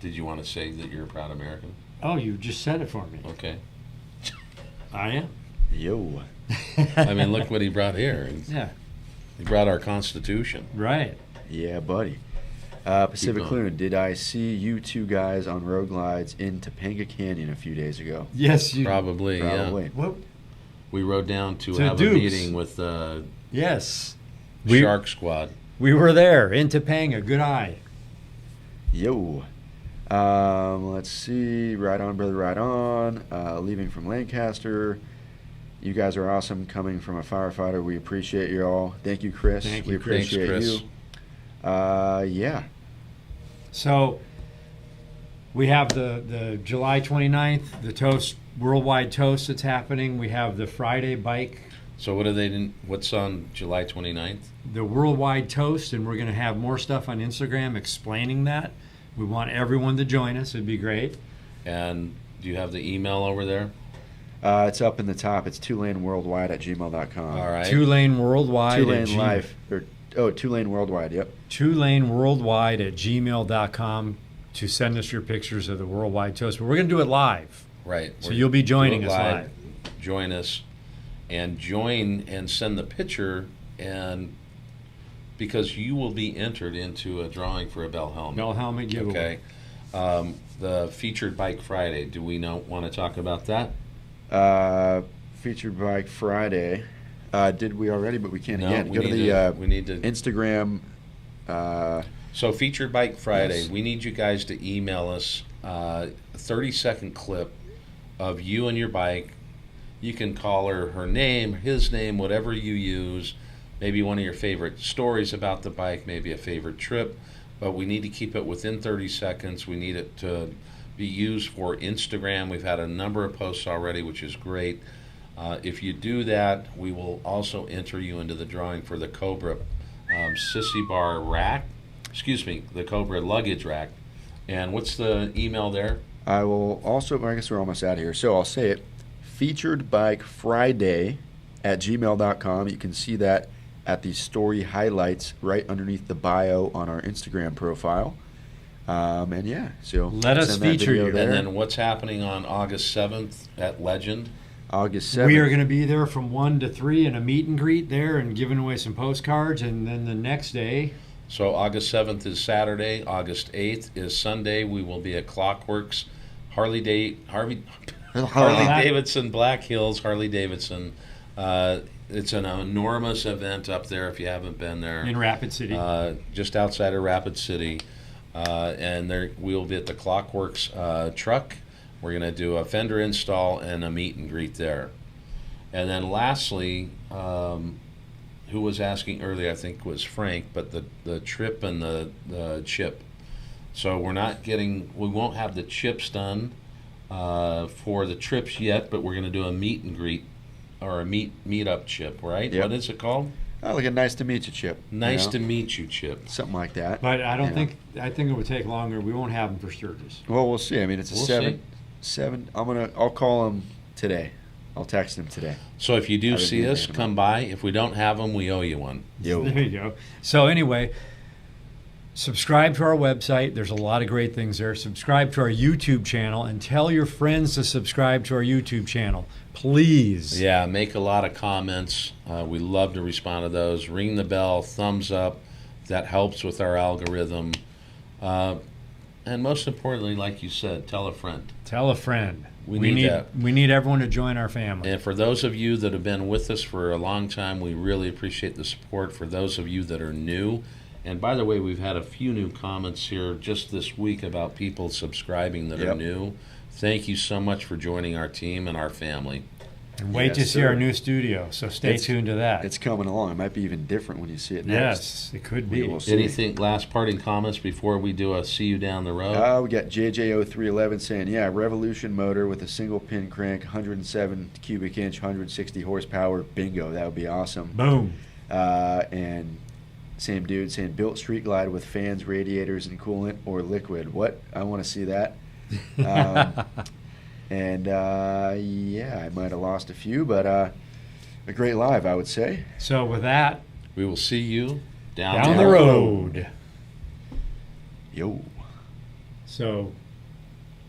Did you want to say that you're a proud American? Oh, you just said it for me. Okay. I am. Yo. I mean, look what he brought here. Yeah. You brought our Constitution. Right. Yeah, buddy. Pacific going. Luna, did I see you two guys on road glides in Topanga Canyon a few days ago? Yes, you. Probably. Probably. Yeah. What? We rode down to To have Dukes. a meeting with the Yes. Shark Squad. We were there in Topanga. Good eye. Yo. Let's see. Right on, brother, right on. Leaving from Lancaster. You guys are awesome coming from a firefighter. We appreciate you all. Thank you, Chris. Thank We you, Chris. appreciate Thanks, you. Chris. Yeah. So we have the July 29th, the toast, worldwide toast that's happening. We have the Friday bike, So what's on July 29th? the worldwide toast, and we're going to have more stuff on Instagram explaining that. We want everyone to join us. It'd be great. And do you have the email over there? It's up in the top. It's 2LaneWorldwide@gmail.com. All right. 2Lane Worldwide. 2LaneLive. 2Lane Worldwide, yep. 2Lane Worldwide at gmail.com to send us your pictures of the worldwide toast. But we're going to do it live. Right. So We're you'll be joining doing us live. Join us and join and send the picture, and because you will be entered into a drawing for a Bell helmet. Bell helmet giveaway. Okay. The featured bike Friday. Do we want to talk about that? Featured Bike Friday. Did we already? But we can No, again. we Go to need the we need to. Instagram. So featured bike Friday. Yes. We need you guys to email us a 30-second clip of you and your bike. You can call her name, his name, whatever you use. Maybe one of your favorite stories about the bike, maybe a favorite trip. But we need to keep it within 30 seconds. We need it to be used for Instagram. We've had a number of posts already, which is great. If you do that, we will also enter you into the drawing for the Cobra Sissy Bar rack. Excuse me, the Cobra luggage rack. And what's the email there? I will also, I guess we're almost out of here, so I'll say it. Featured Bike Friday @gmail.com. You can see that at the story highlights right underneath the bio on our Instagram profile. And yeah, so Let us send that feature video you. there. And then what's happening on August 7th at Legend? August 7th. We are going to be there from 1 to 3 in a meet and greet there and giving away some postcards. And then the next day, So August 7th is Saturday. August 8th is Sunday. We will be at Clockworks, Harley Davidson, Black Hills, Harley Davidson. It's an enormous event up there if you haven't been there. in Rapid City. Just outside of Rapid City. And there we'll be at the Clockworks truck. We're going to do a fender install and a meet and greet there. And then lastly, who was asking earlier, I think was Frank, but the trip and the chip. So we won't have the chips done for the trips yet, but we're going to do a meet and greet or a meet up chip, right? Yep. What is it called? Oh, like a nice to meet you, Chip. Nice You to know? meet you, Chip. Something like that. but I don't Yeah. I think it would take longer. We won't have them for Sturgis. Well, we'll see. I mean, it's a We'll seven. I'll call him today. I'll text him today. So if you do I didn't see even us, think come by. If we don't have them, we owe you one. Yo. There you go. So anyway, subscribe to our website. There's a lot of great things there. Subscribe to our YouTube channel and tell your friends to subscribe to our YouTube channel. Please. Yeah, make a lot of comments. We love to respond to those. Ring the bell, thumbs up. That helps with our algorithm. And most importantly, like you said, tell a friend. Tell a friend. We need that. We need everyone to join our family. And for those of you that have been with us for a long time, we really appreciate the support. For those of you that are new, and by the way, we've had a few new comments here just this week about people subscribing that are Yep. new. Thank you so much for joining our team and our family. And wait Yes, to see sir. our new studio. So stay It's- tuned to that. It's coming along. It might be even different when you see it next. Yes, it could be. We will see. Anything, last parting comments before we do a see you down the road? We got JJO311 saying, yeah, Revolution motor with a single pin crank, 107 cubic inch, 160 horsepower. Bingo. That would be awesome. Boom. And same dude saying, built street glide with fans, radiators, and coolant or liquid. What? I want to see that. And yeah, I might have lost a few, but a great live, I would say. So with that, We will see you down the road. Yo. So